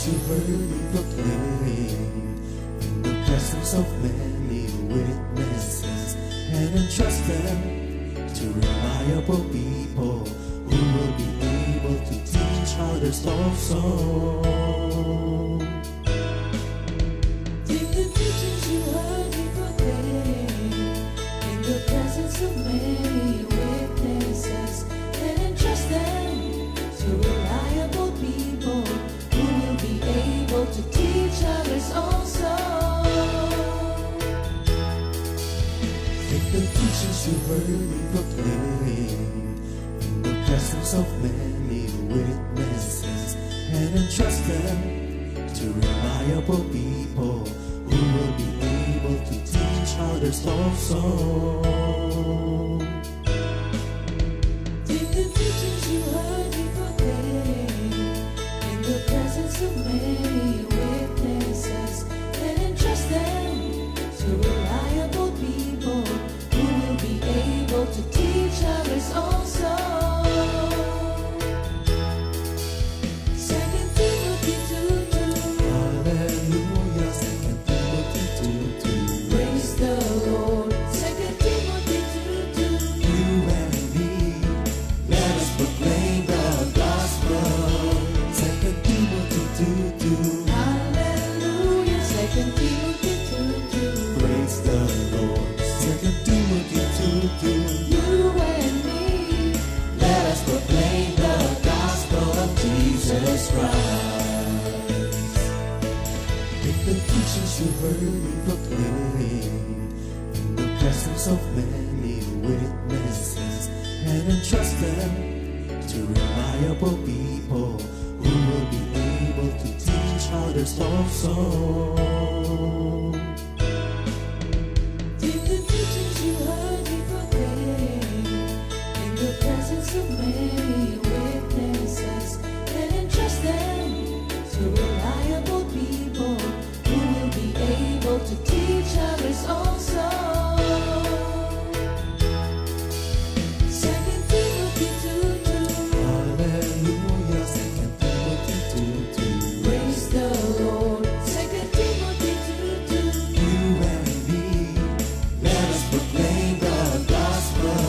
teachings you heard me proclaim in the presence of many witnesses, and entrust them to reliable people who will be able to teach others also. Take the teachings you heard me proclaim in the presence of many witnesses, and entrust them to reliable people who will be able to teach others also. Take the teachings you heard me proclaim in the presence of many witnesses, and entrust them to reliable people who will be able to teach others also. Take the teachings you heard me proclaim in the presence of many witnesses, and entrust them to reliable people who will be able to teach others also. 2 Timothy 2:2. Hallelujah, 2 Timothy 2:2. Praise the Lord. 2 Timothy 2:2. You and me, let us proclaim the gospel. 2 Timothy 2:2. Hallelujah. 2 Timothy 2:2. Praise the Lord. 2 Timothy 2:2. You and me, Let us proclaim the gospel of Jesus Christ. Take the teachings you heard me proclaim in the presence of many witnesses, and entrust them to reliable people who will be able to teach others also. take the teachings you heard me proclaim in the presence of many witnesses, and entrust them to reliable people who will be able to teach others also. 2 Timothy 2:2. Hallelujah, 2 Timothy 2:2. Praise the Lord. 2 Timothy 2:2. You and me, let us proclaim the gospel.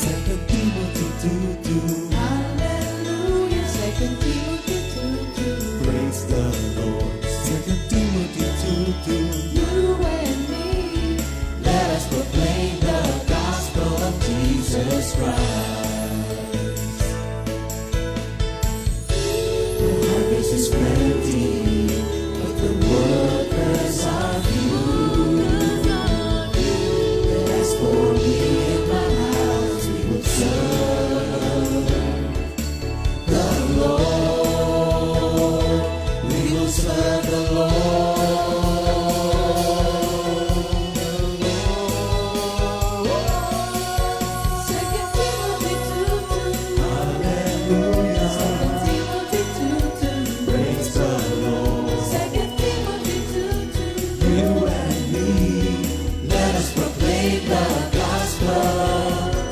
2 Timothy 2:2. Hallelujah. 2 Timothy 2:2. Praise the Lord. 2 Timothy 2:2. You and me, Let us proclaim the gospel of Jesus Christ. The harvest is plenty, but the workers are few. And as for me and my house, we will serve the Lord. We will serve the Lord. 2 Timothy 2:2. Hallelujah. 2 Timothy 2:2. Praise the Lord. 2 Timothy 2:2. You and me, let us proclaim the gospel.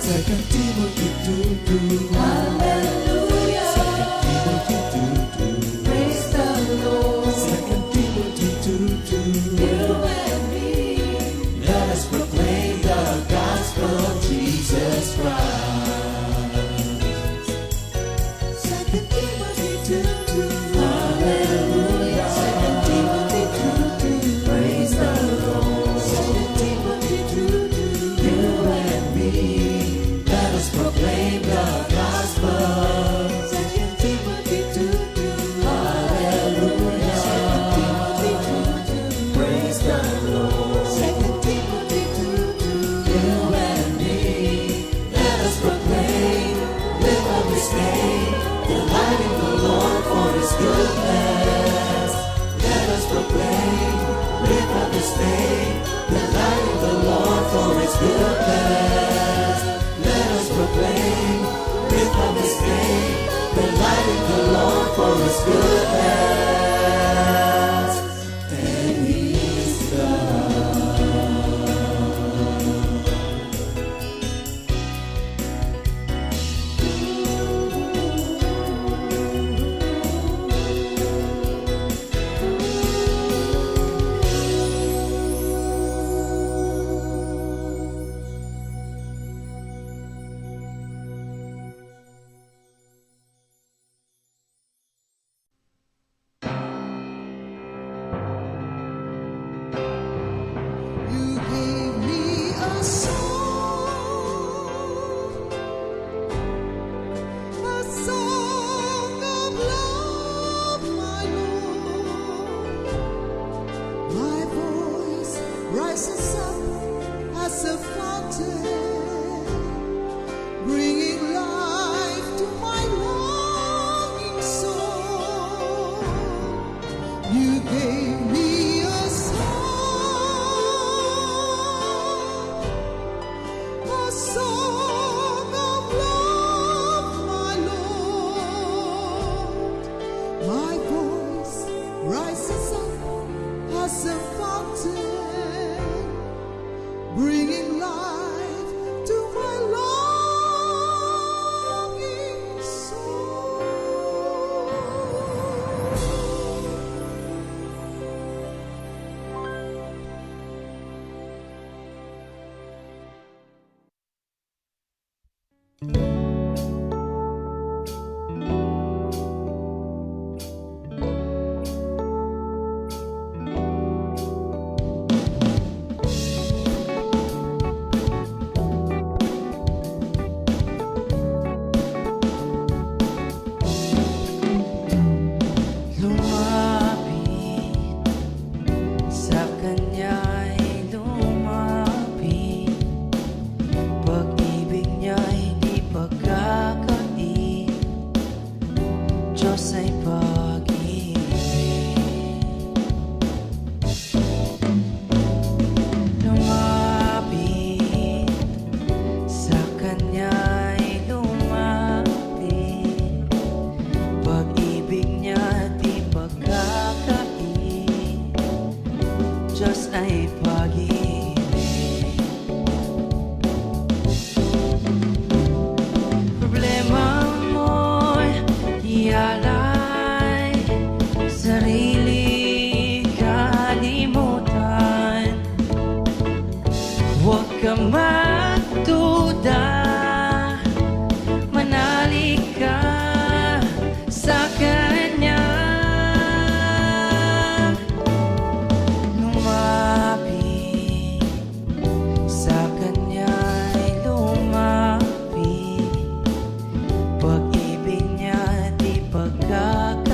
2 Timothy 2:2. Hallelujah. 2 Timothy 2:2. Praise the Lord. 2 Timothy 2:2. You and me, Let us proclaim the gospel of Jesus Christ. 2 Timothy 2:2. Hallelujah. 2 Timothy 2:2. Praise the Lord. 2 Timothy 2:2. You and me, let us proclaim the gospel. 2 Timothy 2:2. Hallelujah. 2 Timothy 2:2. Praise the Lord. 2 Timothy 2:2. You and me, let us proclaim, lift up His name, delighting the Lord for His goodness. Let us proclaim, lift up His name, delighting the Lord for His goodness. Let us proclaim, lift up His name, delighting the Lord for His goodness. And He's God. Diyos ay pag-ibig. Lumapit sa Kanya'y lumapit. Pag-ibig niya di pagkakait. Diyos ay pag-ibig. Problema mo'y ialay, sarili kalimutan. Huwag ka magduda, manalig ka sa Kanya. Lumapit sa Kanya'y lumapit. Pag-ibig niya di pagkakait.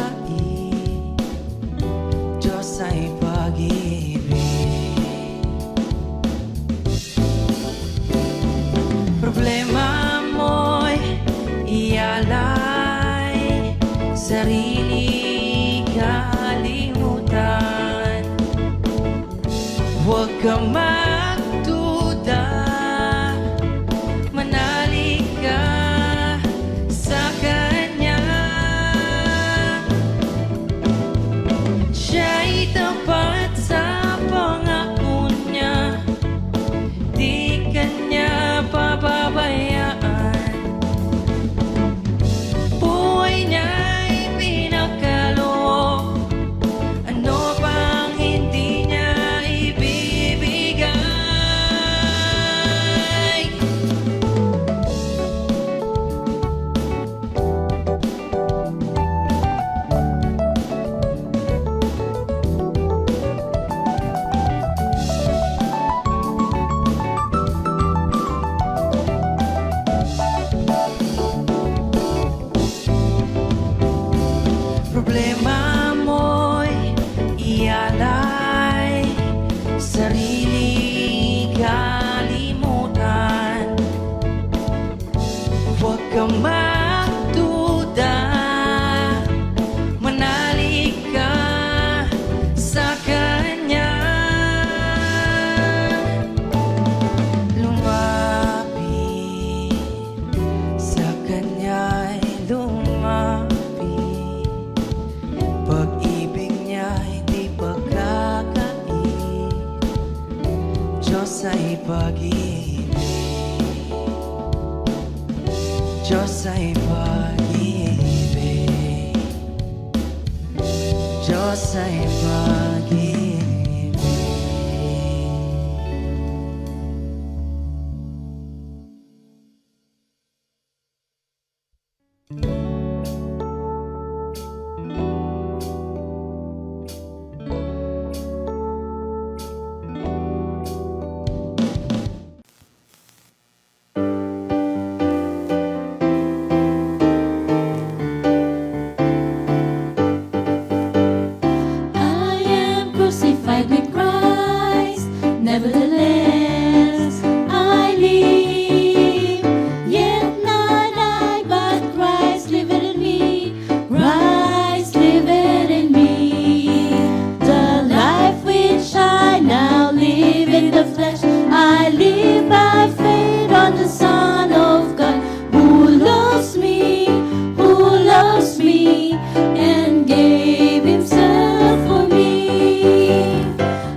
Diyos ay pag-ibig. Problema mo'y ialay, sarili kalimutan. Huwag ka magduda, manalig ka sa Kanya. Siya'y tapat sa pangako niya, di Kanya pababayaan. Buhay niya'y pinagkaloob, ano pang hindi niya ibibigay. Problema mo'y ialay, sarili kalimutan. Huwag ka magduda, manalig ka sa Kanya. Lumapit sa Kanya'y lumapit. Pag-ibig niya'y di pagkakait. Diyos ay pag-ibig. Diyos ay pag-ibig. Diyos ay pag-ibig. I am crucified with Christ, nevertheless I live. Yet not I, but Christ liveth in me. Christ liveth in me. The life which I now live in the flesh, I live by faith on the Son of God, who loves me, and gave Himself for me.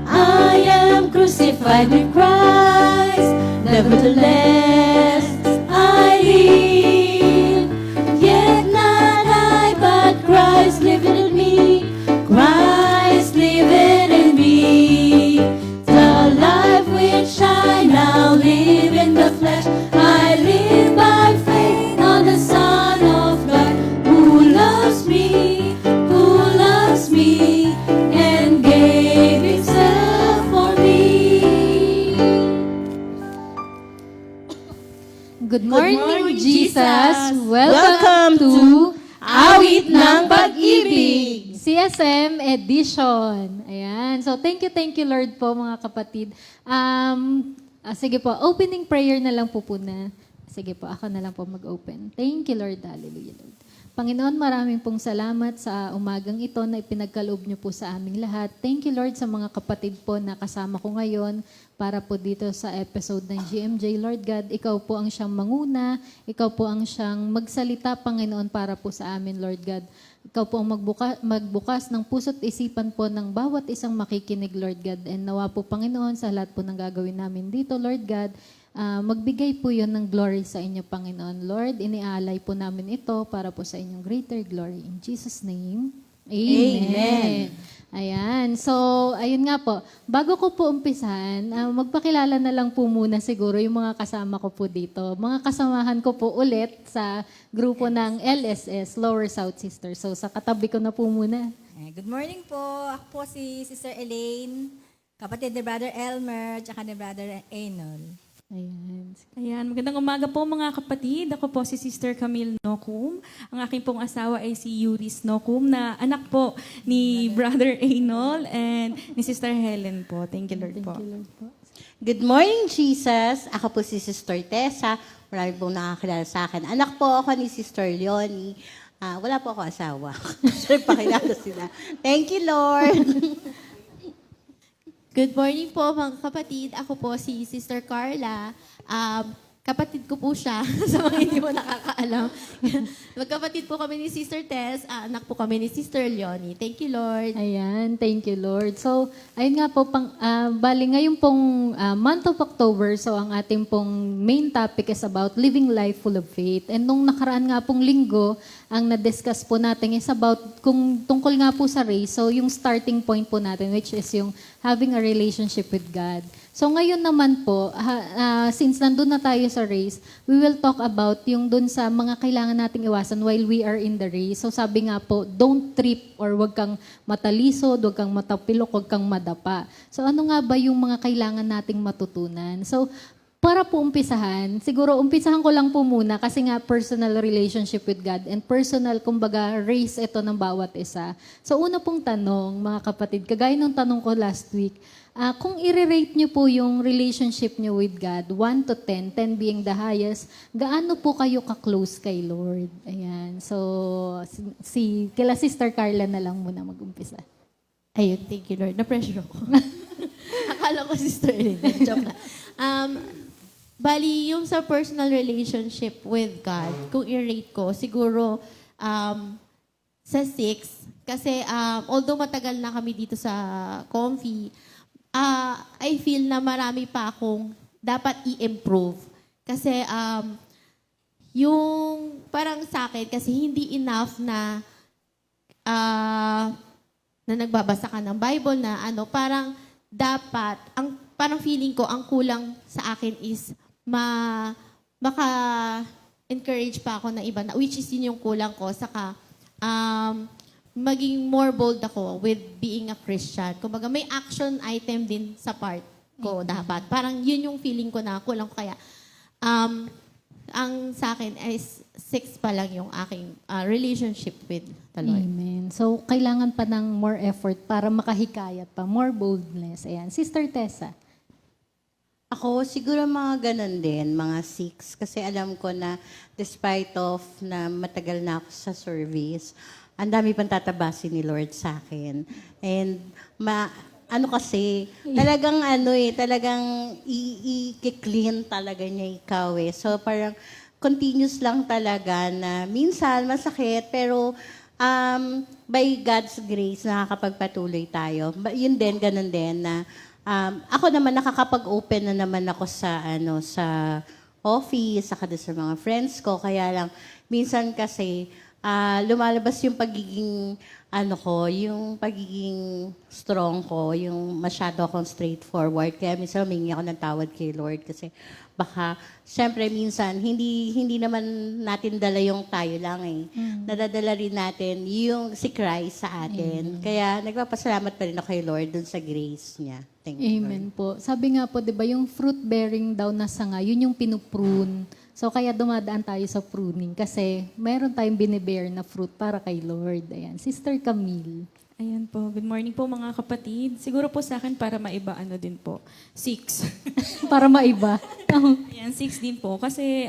I am crucified with Christ, nevertheless I live. Yet not I, but Christ liveth in me. Christ liveth in me. The life which I now live in the flesh, I live by faith on the Son of God, who loves me, and gave Himself for me. Good morning, Jesus! Welcome to Awit ng Pag-ibig! CSM Edition. Ayan. So, thank you Lord po mga kapatid. Sige po, opening prayer na lang po na. Sige po, ako na lang po mag-open. Thank you Lord. Hallelujah Lord. Panginoon, maraming pong salamat sa umagang ito na ipinagkaloob niyo po sa aming lahat. Thank you, Lord, sa mga kapatid po na kasama ko ngayon para po dito sa episode ng GMJ. Lord God, ikaw po ang siyang manguna, ikaw po ang siyang magsalita, Panginoon, para po sa amin, Lord God. Ikaw po ang magbukas ng puso't isipan po ng bawat isang makikinig, Lord God. And nawa po, Panginoon, sa lahat po ng gagawin namin dito, Lord God, magbigay po yun ng glory sa inyo, Panginoon. Lord, iniaalay po namin ito para po sa inyong greater glory. In Jesus' name, Amen. Ayan. So, ayun nga po. Bago ko po umpisahan, magpakilala na lang po muna siguro yung mga kasama ko po dito. Mga kasamahan ko po ulit sa grupo ng LSS, Lower South Sisters. So, sa katabi ko na po muna. Good morning po. Ako po si Sister Elaine, kapatid ni Brother Elmer, tsaka ni Brother Enol. Ayan. Ayan, magandang umaga po mga kapatid. Ako po si Sister Camille Nocum. Ang aking pong asawa ay si Yuris Nocum na anak po ni Brother Enol and ni Sister Helen po. Thank you, Lord po. Thank you, Lord po. Good morning, Jesus. Ako po si Sister Tessa. Marami pong nakakilala sa akin. Anak po ako ni Sister Leonie. Wala po ako asawa. Sure, pakilala sila. Thank you, Lord. Good morning po mga kapatid. Ako po si Sister Carla. Kapatid ko po siya sa mga hindi mo nakakaalam. Magkapatid po kami ni Sister Tess. Anak po kami ni Sister Leonie. Thank you, Lord. Ayan, thank you, Lord. So, ayun nga po, bali ngayon pong month of October, so ang ating pong main topic is about living life full of faith. And nung nakaraan nga pong linggo, ang na-discuss po natin is about kung tungkol nga po sa race, so yung starting point po natin, which is yung having a relationship with God. So ngayon naman po, since nandun na tayo sa race, we will talk about yung dun sa mga kailangan nating iwasan while we are in the race. So sabi nga po, don't trip or wag kang matalisod, wag kang matapilok, wag kang madapa. So ano nga ba yung mga kailangan nating matutunan? So para po umpisahan, siguro umpisahan ko lang po muna kasi nga personal relationship with God and personal, kumbaga, race ito ng bawat isa. So una pong tanong, mga kapatid, kagaya ng tanong ko last week, kung i-rate nyo po yung relationship nyo with God, 1 to 10, 10 being the highest, gaano po kayo ka-close kay Lord? Ayan. So, kila Sister Carla na lang muna mag-umpisa. Ayun, thank you, Lord. Na-pressure ako. Akala ko Sister Elaine. Joke lang. Bali, yung sa personal relationship with God, kung i-rate ko, siguro sa 6. Kasi although matagal na kami dito sa Comfy, I feel na marami pa akong dapat i-improve. Kasi yung parang sa akin, kasi hindi enough na nagbabasa ka ng Bible na parang dapat, parang feeling ko, ang kulang sa akin is maka-encourage pa ako na iba, na, which is yun yung kulang ko. Saka, maging more bold ako with being a Christian. Kumbaga, may action item din sa part ko dapat. Parang yun yung feeling ko na kulang ko. Kaya, ang sa akin is 6 pa lang yung aking relationship with the Lord. Amen. So, kailangan pa ng more effort para makahikayat pa, more boldness. Ayan. Sister Tessa. Ako, siguro mga ganun din, mga 6. Kasi alam ko na despite of na matagal na ako sa service, ang dami pang tatabasin ni Lord sa akin. And talagang i-clean talaga niya ikaw eh. So parang continuous lang talaga na minsan masakit, pero by God's grace, nakakapagpatuloy tayo. Yun din, ganun din na ako naman nakakapag-open na naman ako sa office, saka sa mga friends ko. Kaya lang, minsan kasi lumalabas yung pagiging yung pagiging strong ko, yung masyado akong straightforward. Kaya minsan humingi ako ng tawad kay Lord kasi baka, syempre minsan, hindi naman natin dala yung tayo lang eh. Nadadala rin natin yung si Christ sa atin. Kaya nagpapasalamat pa rin ako kay Lord dun sa grace niya. Thank you, Amen po. Sabi nga po, di ba, yung fruit bearing daw na sanga, yun yung pinuprune. So, kaya dumadaan tayo sa pruning kasi mayroon tayong binibear na fruit para kay Lord. Ayan. Sister Camille. Ayan po. Good morning po mga kapatid. Siguro po sa akin para maiba din po. 6. Para maiba. Ayan, 6 din po. Kasi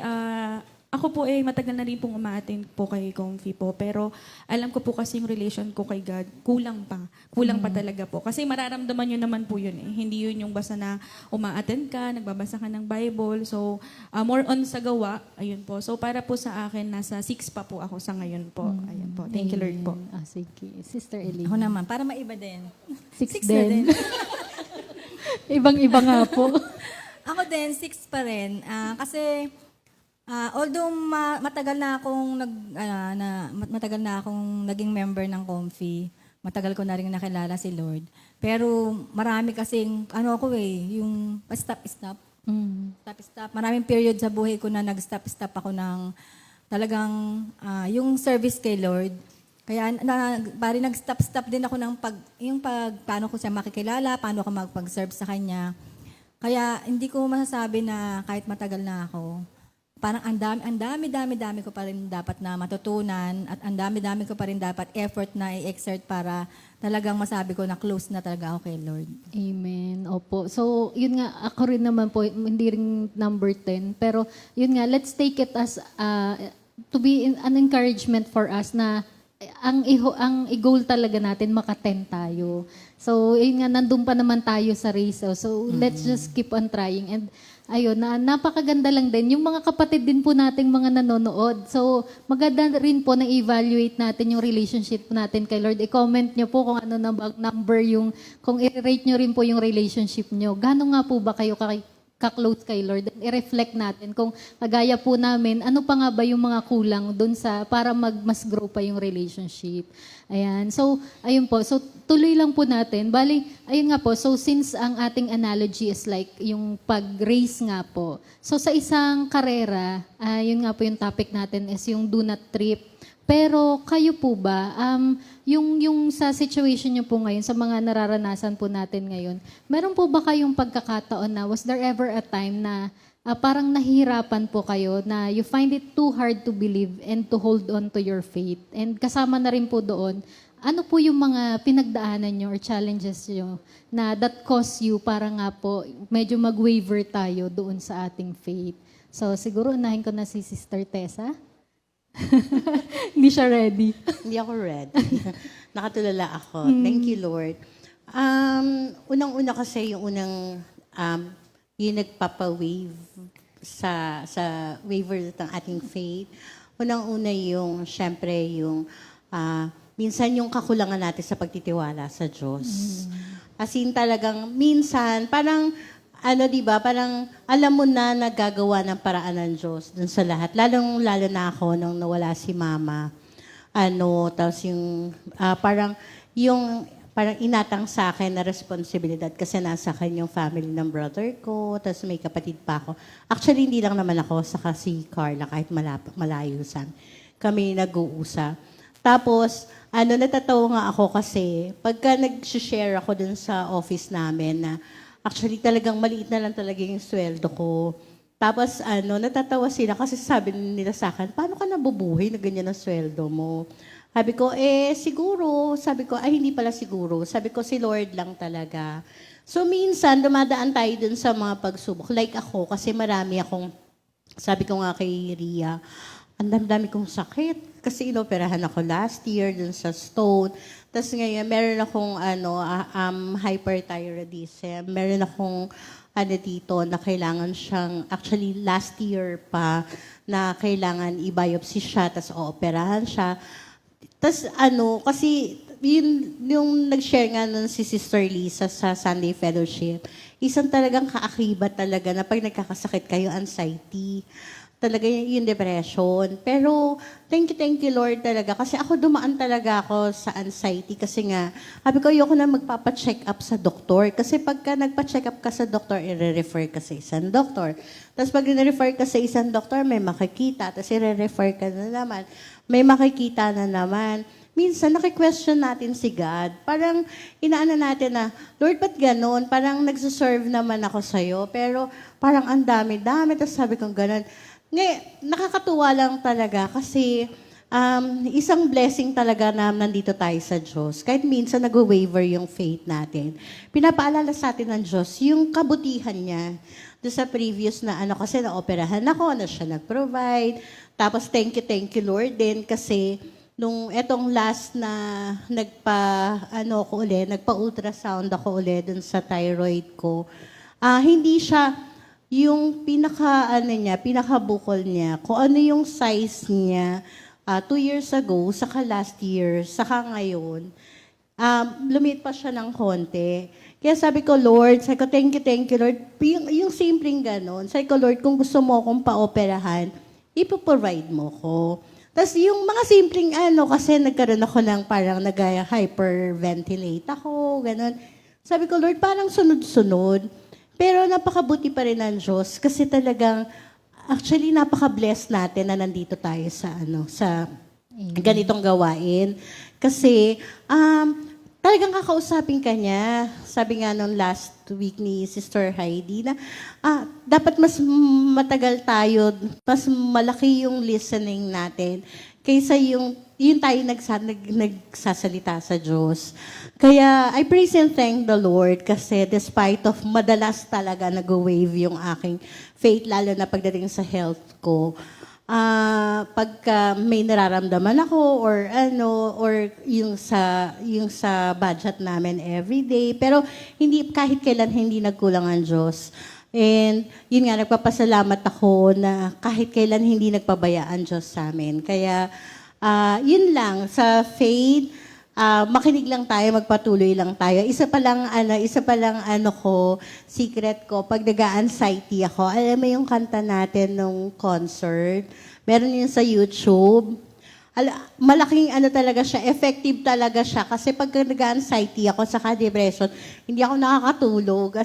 Ako po matagal na rin pong umaattend po kay Comfy po. Pero alam ko po kasi yung relation ko kay God, kulang pa. Kulang pa talaga po. Kasi mararamdaman nyo naman po yun eh. Hindi yun yung basta na umaattend ka, nagbabasa ka ng Bible. So, more on sa gawa, ayun po. So, para po sa akin, nasa 6 pa po ako sa ngayon po. Ayun po. Thank you, Lord po. Ah, sige. Sister Elaine. Ako naman, para maiba din. 6 na din. Ibang-iba nga po. Ako din, 6 pa rin. Kasi, although matagal na akong matagal na akong naging member ng Comfy, matagal ko na rin nakilala si Lord. Pero marami kasing, yung stop-stop. Stop-stop. Maraming period sa buhay ko na nag-stop-stop ako ng talagang yung service kay Lord. Kaya bari nag-stop-stop din ako ng paano ko siya makikilala, paano ko magpag-serve sa Kanya. Kaya hindi ko masasabi na kahit matagal na ako, parang ang dami ko pa rin dapat na matutunan at ang dami ko pa rin dapat effort na i-exert para talagang masabi ko na close na talaga ako kay Lord. Amen. Opo. So, yun nga, ako rin naman po, hindi rin number 10. Pero, yun nga, let's take it as to be an encouragement for us na ang i-goal talaga natin, maka-10 tayo. So, yun nga, nandun pa naman tayo sa race. So, let's just keep on trying. And, ayun, napakaganda lang din. Yung mga kapatid din po nating mga nanonood. So, maganda rin po na evaluate natin yung relationship natin kay Lord. I-comment nyo po kung ano na number yung, kung i-rate nyo rin po yung relationship nyo. Gano'n nga po ba kayo ka-close kay Lord? I-reflect natin kung kagaya po namin, ano pa nga ba yung mga kulang dun para mas grow pa yung relationship. Ayan. So, ayun po. So, tuloy lang po natin. Bali, ayun nga po. So, since ang ating analogy is like yung pag-race nga po. So, sa isang karera, yun nga po yung topic natin is yung do not trip. Pero kayo po ba, yung sa situation nyo po ngayon, sa mga nararanasan po natin ngayon, meron po ba kayong pagkakataon na, was there ever a time na parang nahihirapan po kayo na you find it too hard to believe and to hold on to your faith? And kasama na rin po doon, ano po yung mga pinagdaanan nyo or challenges nyo na that cause you para nga po medyo mag-waver tayo doon sa ating faith? So siguro unahin ko na si Sister Tessa. Hindi siya ready. Hindi ako ready. Nakatulala ako. Thank you, Lord. Unang-una kasi yung yung nagpapa-wave sa waiver ng ating faith. Unang-una yung, syempre, yung minsan yung kakulangan natin sa pagtitiwala sa Diyos. As in talagang, minsan, parang, di ba, parang alam mo na nagagawa ng paraan ng Diyos dun sa lahat. Lalo na ako nung nawala si Mama. Tapos yung, parang inatang sa akin na responsibilidad kasi nasa akin yung family ng brother ko, tapos may kapatid pa ako. Actually, hindi lang naman ako, saka si Carla, kahit malayo kami nag-uusap. Tapos, natatawa nga ako kasi, pagka nag-share ako dun sa office namin na, actually, talagang maliit na lang talaga yung sweldo ko. Tapos, natatawa sila kasi sabi nila sa akin, paano ka nabubuhay na ganyan ang sweldo mo? Sabi ko, siguro. Sabi ko, hindi pala siguro. Sabi ko, si Lord lang talaga. So, minsan, dumadaan tayo dun sa mga pagsubok. Like ako, kasi marami akong, sabi ko nga kay Ria, ang dami kong sakit. Kasi inoperahan ako last year dun sa stone. Tapos ngayon, meron akong hyperthyroidism. Meron akong dito na kailangan siyang, actually last year pa, na kailangan i-biopsy siya, tapos ooperahan siya. Tapos kasi yung nag-share nga nun si Sister Lisa sa Sunday Fellowship, isang talagang kaakibat talaga na pag nagkakasakit kayo, anxiety, talaga yung depression. Pero, thank you Lord talaga. Kasi ako dumaan talaga ako sa anxiety kasi nga, sabi ko, ayoko na magpapa-check up sa doktor. Kasi pagka nagpa-check up ka sa doktor, i-refer ka sa isang doktor. Tapos pag i-refer ka sa isang doktor, may makikita. Tapos i-refer ka na naman, may makikita na naman. Minsan, naki-question natin si God. Parang, inaano natin na, Lord, ba't ganon? Parang nagsuserve naman ako sa'yo. Pero, parang ang dami-dami. Tapos sabi kong ganon. Nakakatuwa lang talaga kasi isang blessing talaga na nandito tayo sa Diyos. Kahit minsan nag-waver yung faith natin. Pinapaalala sa atin ng Diyos yung kabutihan niya. doon sa previous na ano, kasi na-operahan ako, na siya nag-provide. Tapos thank you Lord din kasi nung etong last na nagpa-ultrasound ako uli dun sa thyroid ko, hindi siya yung pinaka-bukol niya, kung ano yung size niya 2 years ago, saka last year, saka ngayon, lumit pa siya ng konti. Kaya sabi ko, Lord, thank you, Lord. Yung simpleng ganon, sabi ko, Lord, kung gusto mo akong pa-operahan, ipoprovide mo ko. Tapos yung mga simpleng kasi nagkaroon ako ng parang nag-hyperventilate ako, gano'n. Sabi ko, Lord, parang sunod-sunod. Pero napakabuti pa rin ng Diyos kasi talagang, actually, napaka-blessed natin na nandito tayo sa ganitong gawain. Kasi, talagang kakausapin ka niya. Sabi nga nung last week ni Sister Heidi na dapat mas matagal tayo, mas malaki yung listening natin kaysa yung tayo nagsasalita sa Diyos. Kaya I praise and thank the Lord kasi despite of madalas talaga nag-wave yung aking faith, lalo na pagdating sa health ko, pagka may nararamdaman ako or yung sa budget namin everyday, pero kahit kailan hindi nagkulang ang Diyos. And yun nga, nagpapasalamat ako na kahit kailan hindi nagpabaya ang Diyos sa amin. Kaya yun lang, sa faith, makinig lang tayo, magpatuloy lang tayo. Isa pa lang secret ko, pag nag-anxiety ako, alam mo yung kanta natin nung concert, meron yun sa YouTube. Malaking talaga siya, effective talaga siya. Kasi pag nag-anxiety ako sa depression, hindi ako nakakatulog.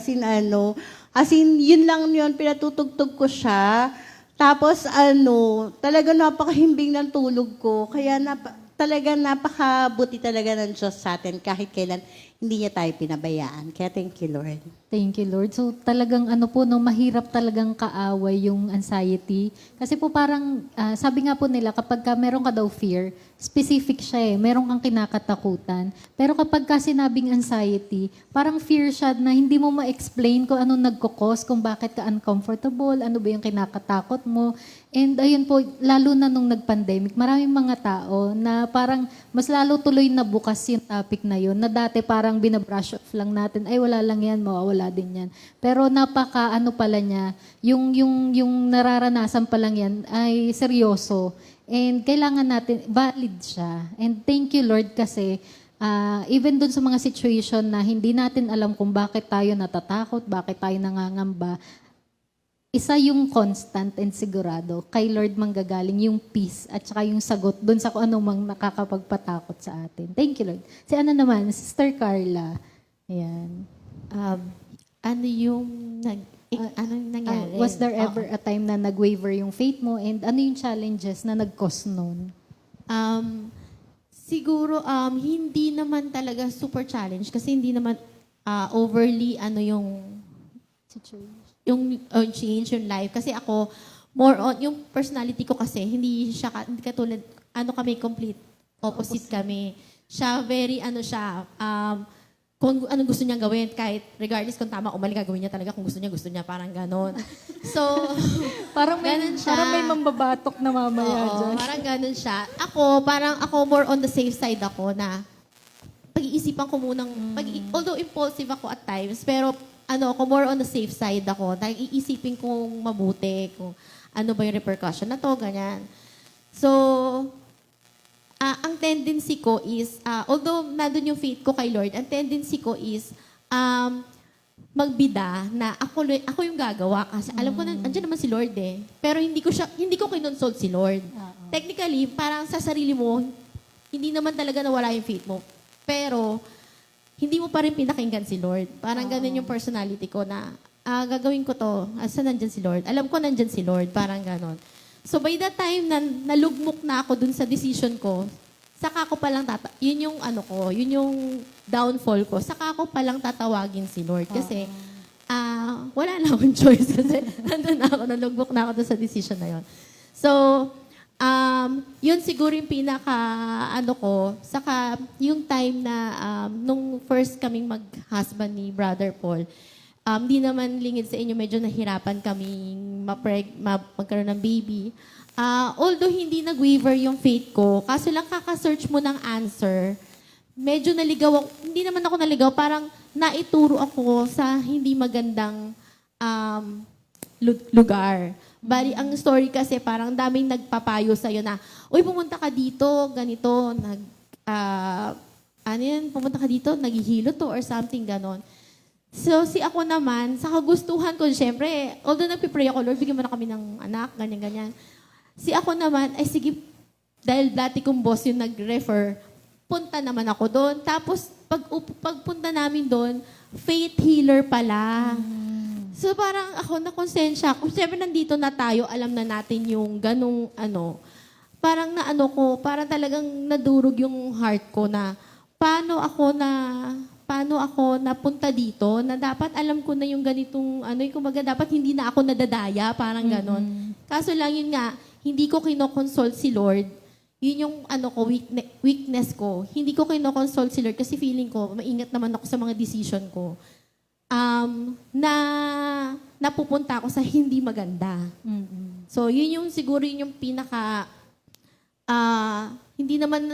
As in, yun lang yun, pinatutugtog ko siya. Tapos talaga napakahimbing ng tulog ko. Kaya talaga napakabuti talaga ng Diyos sa atin kahit kailan hindi niya tayo pinabayaan. Kaya thank you, Lord. Thank you, Lord. So talagang mahirap talagang kaaway yung anxiety. Kasi po parang, sabi nga po nila, kapag meron ka daw fear, specific siya meron kang kinakatakutan. Pero kapag ka sinabing anxiety, parang fear siya na hindi mo ma-explain kung anong nagkukos, kung bakit ka uncomfortable, ano ba yung kinakatakot mo. And ayun po, lalo na nung nag-pandemic, maraming mga tao na parang mas lalo tuloy na bukas yung topic na yun, na dati parang binabrush off lang natin, ay wala lang yan, mawawala din yan. Pero napaka pala niya, yung nararanasan pa lang yan ay seryoso. And kailangan natin, valid siya. And thank you Lord kasi even dun sa mga situation na hindi natin alam kung bakit tayo natatakot, bakit tayo nangangamba, isa yung constant and sigurado. Kay Lord manggagaling yung peace at saka yung sagot dun sa kung ano mang nakakapagpatakot sa atin. Thank you, Lord. Si naman, Sister Carla. Ayan. Anong nangyari? Was there ever a time na nag-waver yung faith mo and ano yung challenges na nag-cause nun? Siguro, hindi naman talaga super challenge kasi hindi naman overly yung Situation. yung change yung life. Kasi ako, more on, yung personality ko kasi, hindi katulad, kami, complete opposite kami. Siya, very, kung ano gusto niya gawin, kahit regardless kung tama o mali, gagawin niya talaga kung gusto niya, parang ganon. So, parang may mambabatok na mamaya dyan. Parang ganon siya. Ako, more on the safe side ako na pag-iisipan ko munang, although impulsive ako at times, pero ako, more on the safe side ako. Iisipin kong mabuti, kung ano ba yung repercussion na to, ganyan. So, ang tendency ko is, although nandun yung faith ko kay Lord, ang tendency ko is, magbida na ako yung gagawa. Kasi alam ko na, andyan naman si Lord Pero hindi ko kinonsult si Lord. Technically, parang sa sarili mo, hindi naman talaga nawala yung faith mo. Pero, hindi mo pa rin pinakinggan si Lord. Parang ganun yung personality ko na, gagawin ko to, asa nandyan si Lord? Alam ko nandyan si Lord, parang ganun. So by that time na nalugmok na ako dun sa decision ko, saka ko palang yun yung downfall ko, saka ko palang tatawagin si Lord. Kasi, wala na akong choice kasi nandun na ako, nalugmok na ako dun sa decision na yun. So, yun siguro yung saka yung time na nung first kaming mag-husband ni Brother Paul, di naman lingid sa inyo, medyo nahirapan kami magkaroon ng baby. Although hindi nag-waver yung faith ko, kaso lang kaka-search mo ng answer, medyo naligaw ako. Hindi naman ako naligaw, parang naituro ako sa hindi magandang lugar. Bali, ang story kasi parang daming nagpapayo sa'yo na, uy, pumunta ka dito, ganito, pumunta ka dito, naghihilo to or something ganon. So, si ako naman, sa kagustuhan ko, syempre, although nagpipray ako, Lord, bigyan mo na kami ng anak, ganyan-ganyan. Si ako naman, ay sige, dahil dati kong boss yung nag-refer, punta naman ako doon. Tapos, pagpunta namin doon, faith healer pala. So, parang ako nakonsensya. Kung siyempre nandito na tayo, alam na natin yung ganung parang parang talagang nadurog yung heart ko na paano ako napunta dito na dapat alam ko na yung ganitong kumbaga dapat hindi na ako nadadaya, parang ganon. Kaso lang yun nga, hindi ko kinoconsult si Lord. Yun yung weakness ko. Hindi ko kinoconsult si Lord kasi feeling ko, maingat naman ako sa mga decision ko. Napupunta ako sa hindi maganda. So, yun yung siguro yun yung pinaka hindi naman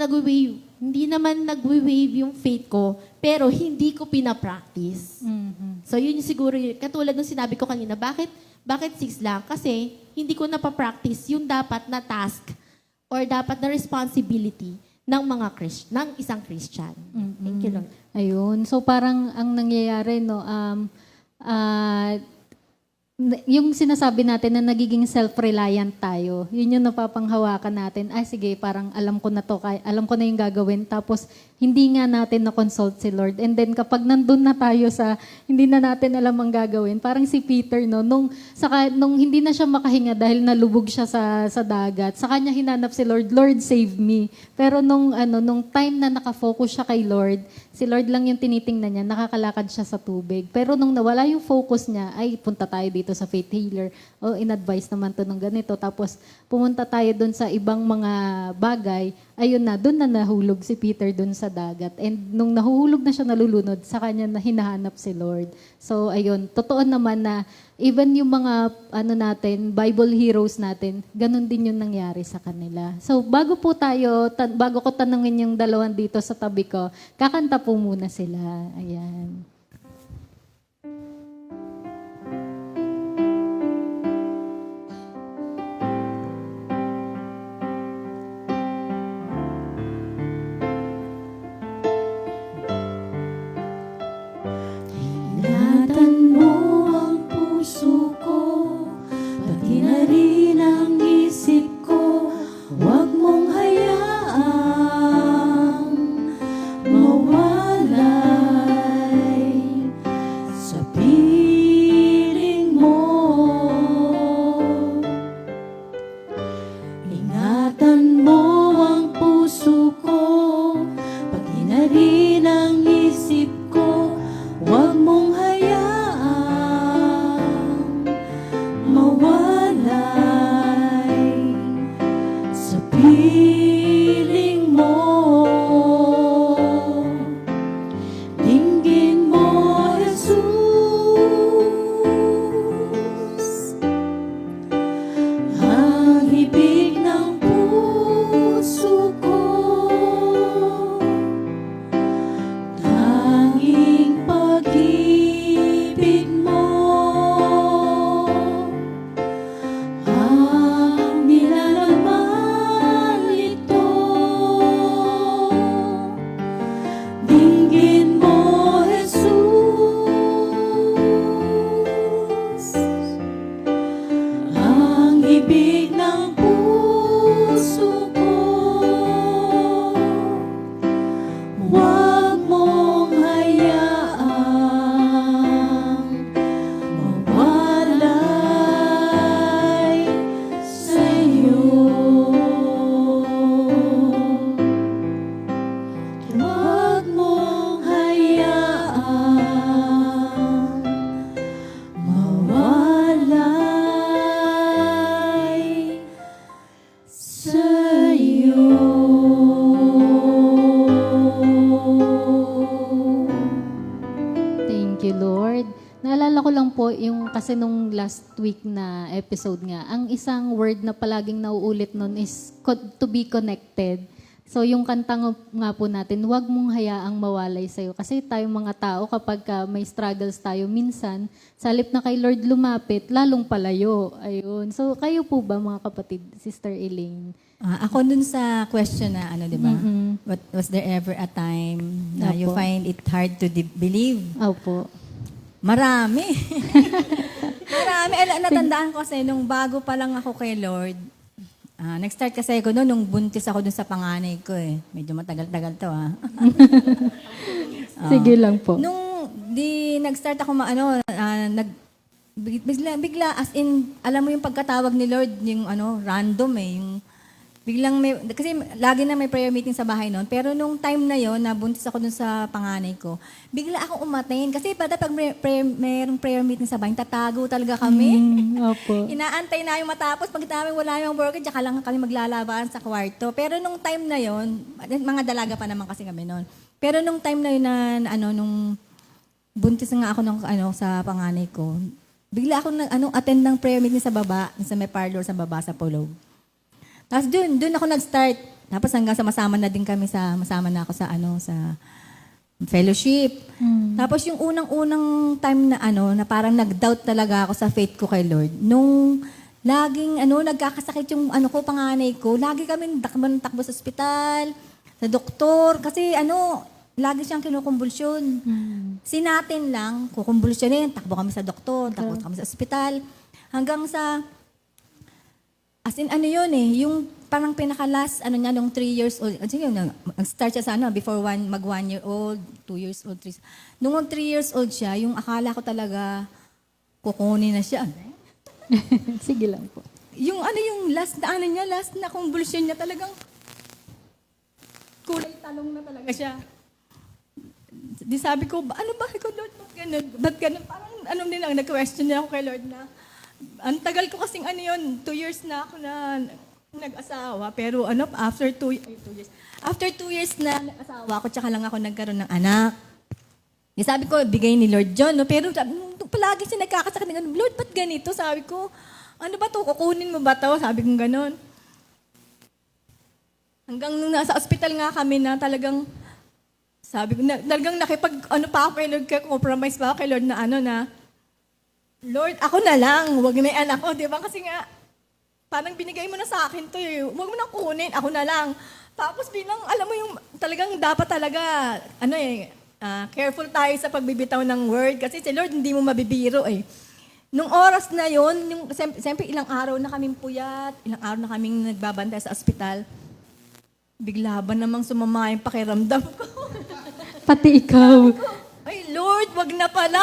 nagwe-wave yung faith ko, pero hindi ko pinapractice. So, yun yung siguro yun. Katulad ng sinabi ko kanina, bakit 6 lang? Kasi, hindi ko napapractice yung dapat na task or dapat na responsibility ng isang Christian. Thank you, Lord. Ayun. So parang ang nangyayari, yung sinasabi natin na nagiging self-reliant tayo, yun yung napapanghawakan natin. Ay sige, parang alam ko na to, alam ko na yung gagawin. Tapos hindi nga natin na-consult si Lord. And then kapag nandun na tayo sa hindi na natin alam ang gagawin, parang si Peter, nung hindi na siya makahinga dahil nalubog siya sa dagat, sa kanya hinanap si Lord, Lord save me. Pero nung time na nakafocus siya kay Lord, si Lord lang yung tinitingnan niya, nakakalakad siya sa tubig. Pero nung nawala yung focus niya, ay punta tayo dito sa faith healer. O in-advise naman to nung ganito. Tapos pumunta tayo dun sa ibang mga bagay. Ayun na, dun na nahulog si Peter dun sa dagat. And nung nahuhulog na siya nalulunod, sa kanya na hinahanap si Lord. So ayun, totoo naman na even yung mga Bible heroes natin, ganun din yung nangyari sa kanila. So bago ko tanungin yung dalawan dito sa tabi ko, kakanta po muna sila. Ayan. Ingatan mo ang puso ko, pati na rin ang isip ko. Huwag mong hayaang mawalay sa piling mo. Ingatan mo ang puso ko, pati na rin ang isip ko. Huwag mong hayaang mawalay sa piling mo. Dinggin mo, Jesus, ang ibig ng puso ko. po, yung kasi nung last week na episode nga, ang isang word na palaging nauulit nun is to be connected. So yung kanta nga po natin, huwag mong hayaang mawalay sa'yo. Kasi tayong mga tao, kapag may struggles tayo minsan, sa halip na kay Lord lumapit, lalong palayo. Ayun. So kayo po ba mga kapatid, Sister Elaine? Ako dun sa question na ano, di ba? Was there ever a time na you Opo. find it hard to believe? Opo. Marami. Marami. Natandaan ko kasi nung bago pa lang ako kay Lord, nag-start kasi ako noon nung buntis ako dun sa panganay ko eh. Medyo matagal-tagal to Sige lang po. Nung nag-start ako bigla as in, alam mo yung pagkatawag ni Lord, yung random yung biglang kasi lagi na may prayer meeting sa bahay noon, pero nung time na yon nabuntis ako dun sa panganay ko, bigla akong umaten. Kasi pag mayroong prayer meeting sa bahay, tatago talaga kami. Opo. Inaantay na yung matapos, pag namin wala yung worker, tsaka lang kami maglalaban sa kwarto. Pero nung time na yon, mga dalaga pa naman kasi kami noon. Pero nung time na yun nung buntis nga ako sa panganay ko, bigla ako attend ng prayer meeting sa baba, sa may parlor sa baba sa Pulog. Tapos doon ako nag-start. Tapos hanggang masama na ako sa fellowship. Tapos yung unang time na parang nag-doubt talaga ako sa faith ko kay Lord. Nung laging nagkakasakit yung panganay ko, lagi kaming takbo sa ospital, sa doktor, kasi lagi siyang kinukumbulsyon. Sinatin lang, kukumbulsyonin, takbo kami sa doktor, takbo kami sa ospital, hanggang sa as in yung parang pinaka-last, nung 3 years old, nag-start siya sa before mag 1 year old, 2 years old, 3. Nung 3 years old siya, yung akala ko talaga, kukunin na siya. Sige lang po. Yung last na convulsion niya talagang, kulay talong na talaga siya. Di sabi ko, ano ba ko, Lord, ba't ganun? Parang, nag-question niya ako kay Lord na, ang tagal ko kasing 2 years na ako na nag-asawa, pero after 2 years. After 2 years na nag-asawa ako, tsaka lang ako nagkaroon ng anak. Di sabi ko, bigay ni Lord John, no? Pero palagi siya nagkakasakit ng Lord, ba't ganito? Sabi ko, ano ba to? Kukunin mo ba to? Sabi ko gano'n. Hanggang nung nasa ospital nga kami na talagang, sabi ko, talagang pa ako kay Lord, compromise pa ako kay Lord na Lord, ako na lang, huwag na yung anak ko, di ba? Kasi nga, parang binigay mo na sa akin to eh. Huwag mo na kunin, ako na lang. Tapos bilang, alam mo yung talagang dapat talaga, careful tayo sa pagbibitaw ng word. Kasi si Lord, hindi mo mabibiro eh. Nung oras na yon, siyempre ilang araw na kaming puyat, ilang araw na kaming nagbabantay sa ospital, bigla ba namang sumama yung pakiramdam ko? Pati ikaw. Ay, Lord, wag na pala.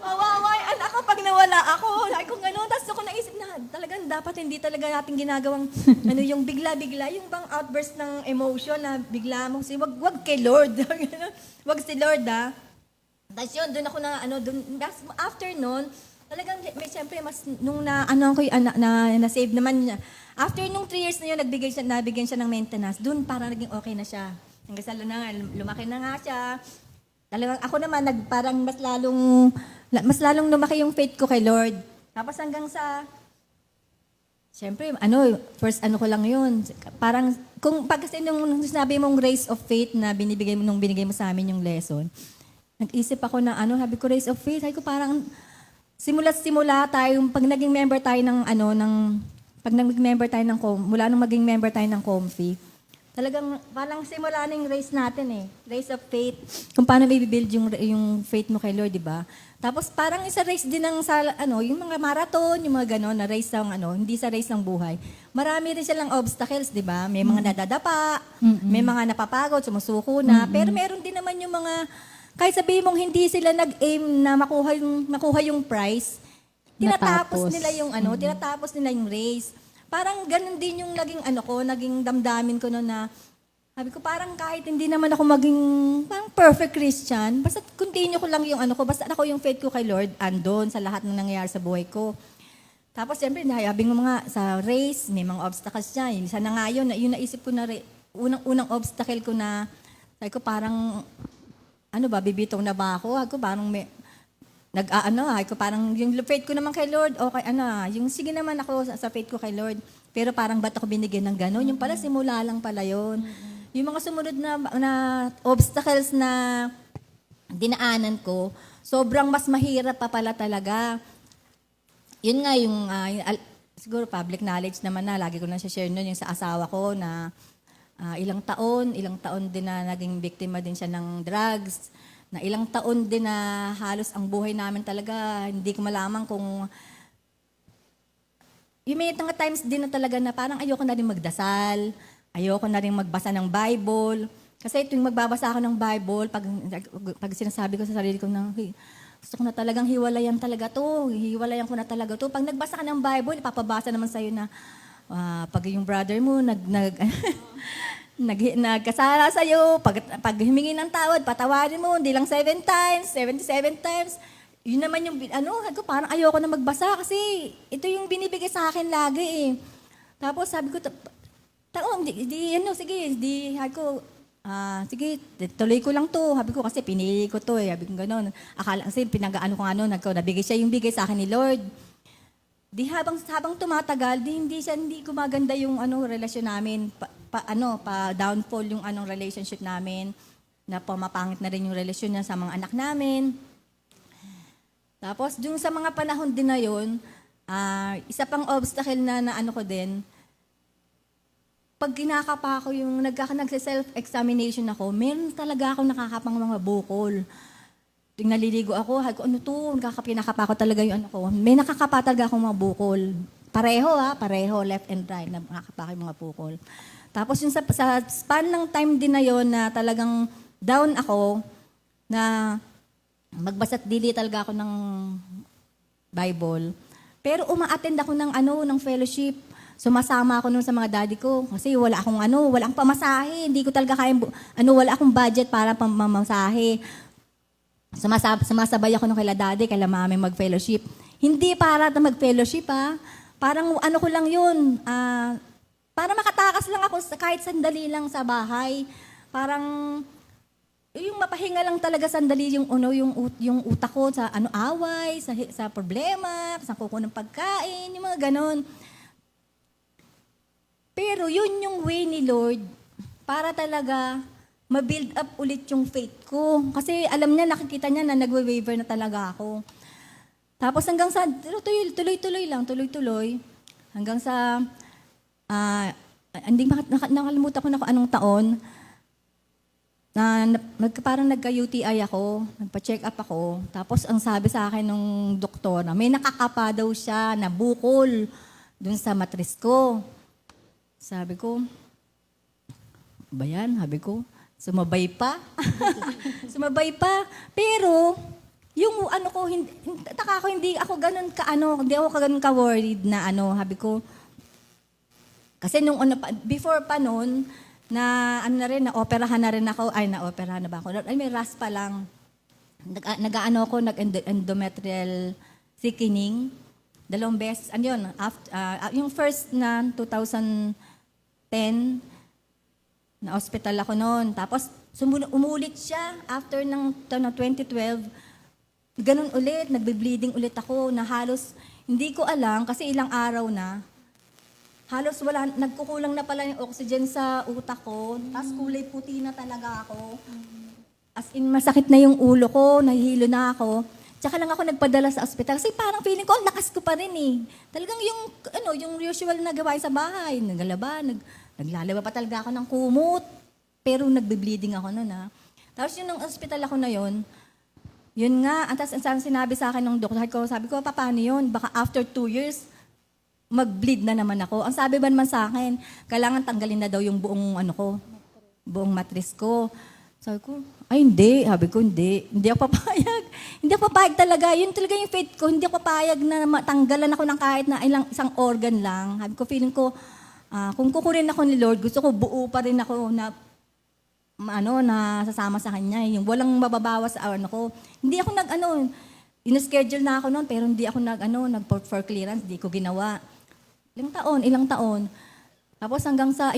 Mawawa yung anak ko pag nawala ako. Sabi ko gano'n. Tapos ako naisip na talagang dapat hindi talaga natin ginagawang yung bigla-bigla, yung bang outburst ng emotion na bigla mo. Wag kay Lord. Wag si Lord Tapos yun, doon ako after nun, talagang may siyempre mas nung ko yung anak na-save naman niya. After nung 3 years na yun, nabigyan siya ng maintenance. Doon parang naging okay na siya. Hanggang sa lumaki na nga siya. Talagang ako naman parang mas lalong lumaki yung faith ko kay Lord. Tapos hanggang sa siyempre, first ko lang yun. Parang kasi nung sinabi mong race of faith na binigay mo sa amin yung lesson, nag-isip ako na sabi ko race of faith. Sabi ko parang simula tayo, pag naging member tayo mula nung maging member tayo ng Comfy, talagang parang simula na yung race natin eh. Race of faith. Kung paano i-build yung faith mo kay Lord, di ba? Tapos parang isa race din yung mga marathon, yung mga gano'n, na race ng hindi sa race ng buhay. Marami rin silang obstacles, di ba? May mga nadadapa, may mga napapagod, sumusuko na. Pero meron din naman yung mga, kahit sabihin mong hindi sila nag-aim na makuha yung prize, tinatapos nila yung race. Parang ganun din yung naging damdamin ko na sabi ko parang kahit hindi naman ako maging parang perfect Christian, basta continue ko lang yung basta ako yung faith ko kay Lord andon sa lahat ng nangyayari sa buhay ko. Tapos siyempre, nahayabing mo mga sa race, may mga obstacles siya. Isa na nga yun naisip ko na unang obstacle ko na, sabi ko parang, bibitaw na ba ako? Ako parang ko parang yung faith ko naman kay Lord, okay, yung sige naman ako sa faith ko kay Lord. Pero parang ba't ako binigyan ng gano'n? Yung pala, simula lang pala yun. Yung mga sumunod na obstacles na dinaanan ko, sobrang mas mahirap pa pala talaga. Yun nga, siguro public knowledge naman na, lagi ko na share nun, yung sa asawa ko na ilang taon din na naging biktima din siya ng drugs, na ilang taon din na halos ang buhay namin talaga, hindi ko malaman kung yung may mga times din na talaga na parang ayoko na rin magdasal, ayoko na rin magbasa ng Bible. Kasi tuwing magbabasa ako ng Bible, pag sinasabi ko sa sarili ko na, gusto ko na talagang hiwalayan talaga to, hiwalayan ko na talaga to. Pag nagbasa ka ng Bible, ipapabasa naman sa'yo na, pag yung brother mo nagkasala sa'yo, pag humingi ng tawad, patawarin mo, hindi lang 7 times, 77 times. Yun naman yung, parang ayoko na magbasa kasi ito yung binibigay sa akin lagi eh. Tapos sabi ko, sige, tuloy ko lang to. Sabi ko kasi pinili ko to eh. Sabi ko gano'n. Akala kasi nabigay siya yung bigay sa akin ni Lord. Di habang tumatagal, hindi gumaganda yung relasyon namin. Downfall yung relationship namin. Na pumapangit na rin yung relasyon niya sa mga anak namin. Tapos, yung sa mga panahon din na yun, isa pang obstacle na ko din, pag kinakapa ko yung nagsa-self-examination ako, meron talaga ako nakakapang mga bukol. Tuwing naliligo ako, nakakapa ko talaga yung may nakakapa talaga akong mga bukol. Pareho, left and right, nakakapa ko yung mga bukol. Tapos yung sa span ng time din na yon na talagang down ako, na magbasa't dili talaga ako ng Bible. Pero uma-attend ako ng fellowship. Sumasama ako nun sa mga daddy ko kasi wala akong pamasahe. Hindi ko talaga kaya, wala akong budget para pamasahe. Sumasabay ako nung kaila daddy, kaila mami mag-fellowship. Hindi para mag-fellowship Parang ko lang yun. Para makatakas lang ako kahit sandali lang sa bahay. Parang yung mapahinga lang talaga sandali yung utak ko sa away, sa problema, sa kuko ng pagkain, yung mga ganon. Pero yun yung way ni Lord para talaga ma-build up ulit yung faith ko. Kasi alam niya, nakikita niya na nagwe-waver na talaga ako. Tapos hanggang sa, tuloy-tuloy lang, hanggang sa, nakalimutan ko na kung anong taon, parang nagka-UTI ako, nagpa-check up ako. Tapos ang sabi sa akin ng doktor na may nakakapa daw siya na bukol dun sa matris ko. Sabi ko, sabi ko, sumabay pa. Sumabay pa. Pero, yung hindi ako ganun ka-worried na sabi ko. Kasi before pa noon, na-operahan na rin ako, na-operahan na ba ako? May raspa lang. Nag-endometrial thickening. 2 beses, yung first na 2010, na hospital ako noon. Tapos, umulit siya after ng 2012. Ganun ulit, nagbe-bleeding ulit ako na halos, hindi ko alam kasi ilang araw na, halos nagkukulang na pala yung oxygen sa utak ko, tapos kulay puti na talaga ako. As in, masakit na yung ulo ko, nahihilo na ako. Tsaka lang ako nagpadala sa ospital kasi parang feeling ko, ang lakas ko pa rin eh. Talagang yung usual na gawain sa bahay, naglalaba pa talaga ako ng kumot. Pero nagbe-bleeding ako noon Tapos yung ospital ako na yun nga, tapos ang sinabi sa akin ng doktor ko, sabi ko, paano yun? Baka after 2 years, mag-bleed na naman ako. Ang sabi ba naman sa akin, kailangan tanggalin na daw yung buong matris ko. Sabi ko, hindi. Sabi ko, hindi. Hindi ako papayag. Hindi ako papayag talaga. Yun talaga yung faith ko. Hindi ako papayag na matanggalan ako ng kahit na isang organ lang. Sabi ko, feeling ko, kung kukunin ako ni Lord, gusto ko buo pa rin ako na sasama sa Kanya. Yung walang mababawas sa ko. Hindi ako in-schedule na ako noon, pero hindi ako for clearance, hindi ko ginawa. Ilang taon. Tapos hanggang sa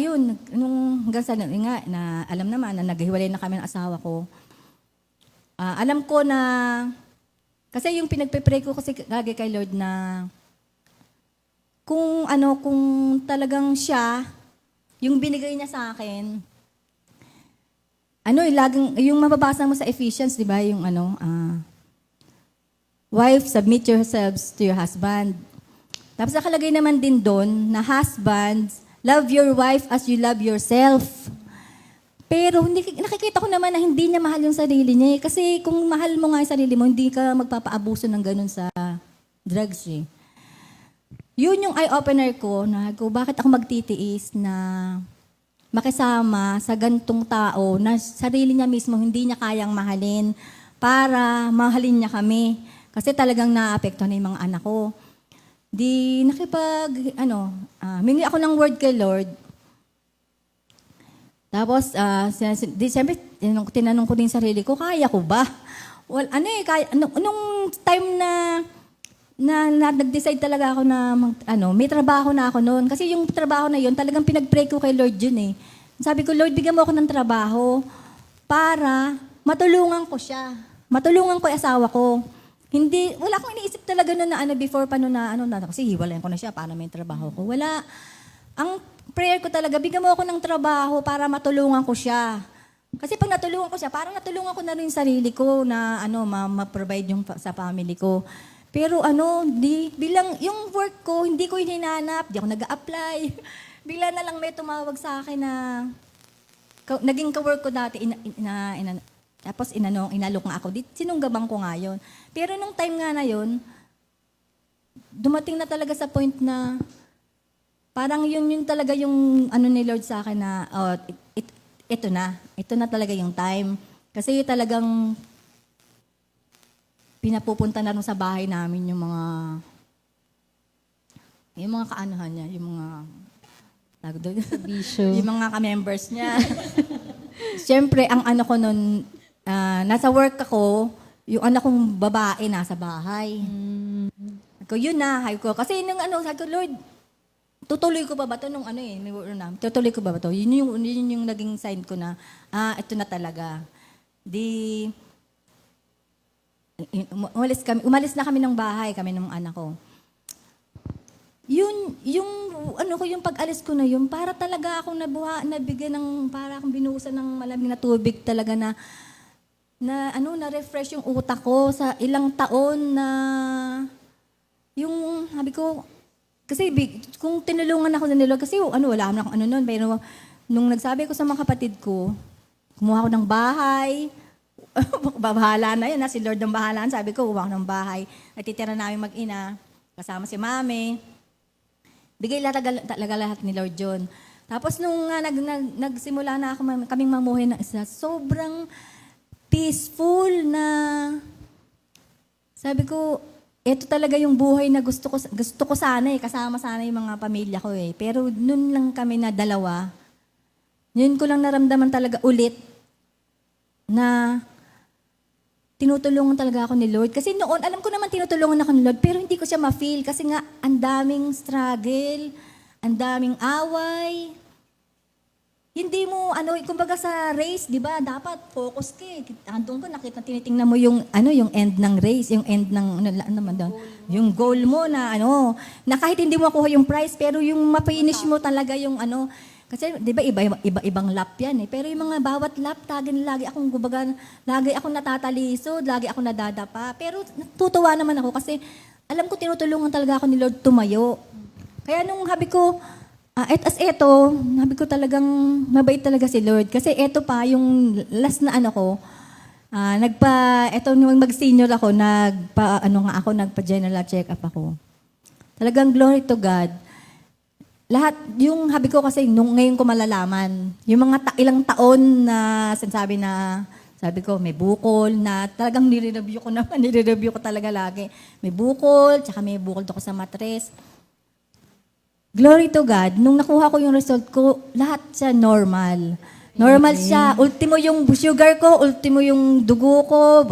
na alam naman na naghiwalay na kami ng asawa ko. Alam ko na Kasi yung pinagpe-pray ko kasi lagi kay Lord na kung talagang siya, yung binigay niya sa akin, laging, yung mababasa mo sa Ephesians, di ba, yung wife, submit yourselves to your husband. Tapos nakalagay naman din doon na husbands, love your wife as you love yourself. Pero nakikita ko naman na hindi niya mahal yung sarili niya. Kasi kung mahal mo nga yung sarili mo, hindi ka magpapaabuso ng ganun sa drugs eh. Yun yung eye-opener ko na bakit ako magtitiis na makisama sa gantong tao na sarili niya mismo hindi niya kayang mahalin para mahalin niya kami. Kasi talagang naapekto na yung mga anak ko. Di mingi ako ng word kay Lord. Tapos, siyempre, tinanong ko din sarili ko, kaya ko ba? Well, nung time na nag-decide talaga ako na, may trabaho na ako noon. Kasi yung trabaho na yun, talagang pinag-pray ko kay Lord yun eh. Sabi ko, Lord, bigyan mo ako ng trabaho para matulungan ko siya. Matulungan ko yung asawa ko. Wala akong iniisip talaga noon na before pa noon na, kasi hiwalayan ko na siya para may trabaho ko. Wala. Ang prayer ko talaga, bigyan mo ako ng trabaho para matulungan ko siya. Kasi pag natulungan ko siya, parang natulungan ko na rin sarili ko na ma-provide yung sa family ko. Pero bilang yung work ko, hindi ko hinanap, di ako nag-a-apply. Bigla na lang may tumawag sa akin na naging ka-work ko dati, tapos inalok nga ako. Sinunggabang ko nga yun. Pero nung time nga na yun, dumating na talaga sa point na parang yun talaga yung ni Lord sa akin na, ito na talaga yung time. Kasi talagang pinapupunta na rin sa bahay namin yung mga kaanohan niya, yung mga yung mga ka-members niya. Siyempre, ang ko nun, nasa work ako, yung anak kong babae nasa bahay. Yun na, kasi nung sabi ko, Lord, tutuloy ko pa ba ito nung tutuloy ko ba ito? Yun yung naging sign ko na, ito na talaga. Umalis na kami ng bahay, kami ng anak ko. Yung pag-alis ko na yun, para talaga akong nabigyan ng, para akong binuhusan ng malamig na tubig talaga na-refresh yung utak ko sa ilang taon na, yung, sabi ko, kasi kung tinulungan ako ng Lord, kasi wala akong noon, pero nung nagsabi ko sa mga kapatid ko, kumuha ako ng bahay, bahala na yun, si Lord ang bahala. Sabi ko, kumuha ako ng bahay, natitira namin mag-ina, kasama si Mami, bigay talaga lahat ni Lord John. Tapos nung nagsimula na kaming mamuhay na isa, sobrang peaceful na, sabi ko, ito talaga yung buhay na gusto ko sana kasama sana yung mga pamilya ko eh. Pero nun lang kami na dalawa, yun ko lang naramdaman talaga ulit na tinutulungan talaga ako ni Lord. Kasi noon, alam ko naman tinutulungan ako ni Lord, pero hindi ko siya ma-feel kasi nga ang daming struggle, ang daming away. Hindi mo, kumbaga sa race, di ba, dapat focus ka eh. Andun ko, tinitingnan mo yung end ng race, yung end ng, yung goal mo na, na kahit hindi mo makuha yung prize, pero yung ma-finish mo talaga yung kasi di ba iba-ibang lap yan eh. Pero yung mga bawat lap, lagi akong natatalisod, lagi akong nadadapa. Pero natutuwa naman ako kasi alam ko tinutulungan talaga ako ni Lord tumayo. Kaya nung habi ko, habi ko talagang mabait talaga si Lord. Kasi eto pa, yung last na nung mag-senior ako, nagpa-general check-up ako. Talagang glory to God. Lahat, yung habi ko kasi ngayon ko malalaman, yung mga ilang taon na sabi ko, may bukol na talagang nire-review ko talaga lagi. May bukol, tsaka may bukol ko sa matres. Glory to God, nung nakuha ko yung result ko, lahat siya normal. Normal siya. Ultimo yung sugar ko, ultimo yung dugo ko.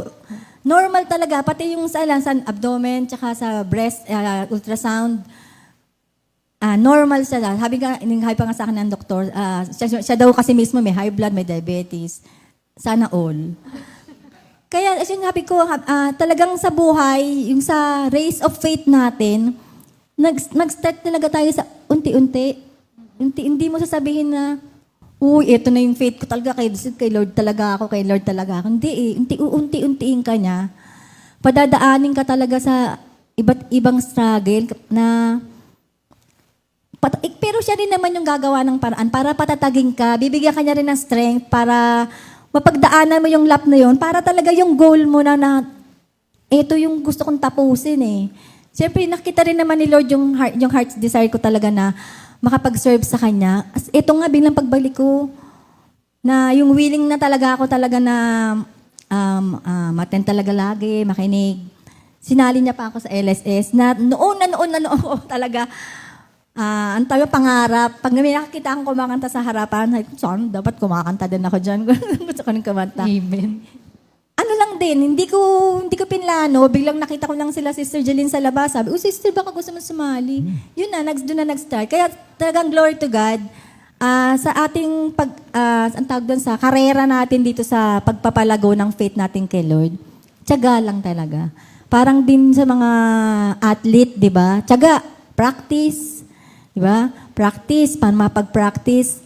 Normal talaga, pati yung sa abdomen, tsaka sa breast, ultrasound. Normal siya. Sabi pa nga sa akin ng doktor, siya daw kasi mismo may high blood, may diabetes. Sana all. Kaya, as yung sabi ko, talagang sa buhay, yung sa race of faith natin, mag-start talaga tayo sa unti-unti. Hindi mo sasabihin na, uy, ito na yung faith ko talaga, kay Lord talaga ako, kay Lord talaga ako. Hindi eh. Unti-untiin ka niya. Padadaanin ka talaga sa iba't ibang struggle na pero siya rin naman yung gagawa ng paraan para patatagin ka. Bibigyan ka niya rin ng strength para mapagdaanan mo yung lap na yun para talaga yung goal mo na ito yung gusto kong tapusin eh. Siyempre, nakita rin naman ni Lord yung heart's desire ko talaga na makapag-serve sa Kanya. Ito nga, bilang pagbalik ko, na yung willing na talaga ako talaga na maten talaga lagi, makinig. Sinali niya pa ako sa LSS na noon ko talaga, ang tayo pangarap. Pag may nakakita akong kumakanta sa harapan, saan dapat kumakanta din ako dyan. Gusto ko nang kumanta. Amen. Ano lang din, hindi ko pinlano, biglang nakita ko lang sila Sister Jeline sa labas. Sabi, Sister, baka gusto mo sumali. Yun na, doon na nag-start. Kaya talagang glory to God. Sa ating ang tawag doon sa karera natin dito sa pagpapalago ng faith natin kay Lord, tiyaga lang talaga. Parang din sa mga athlete, di ba? Tiyaga, practice, di ba? Practice, paano mapag-practice,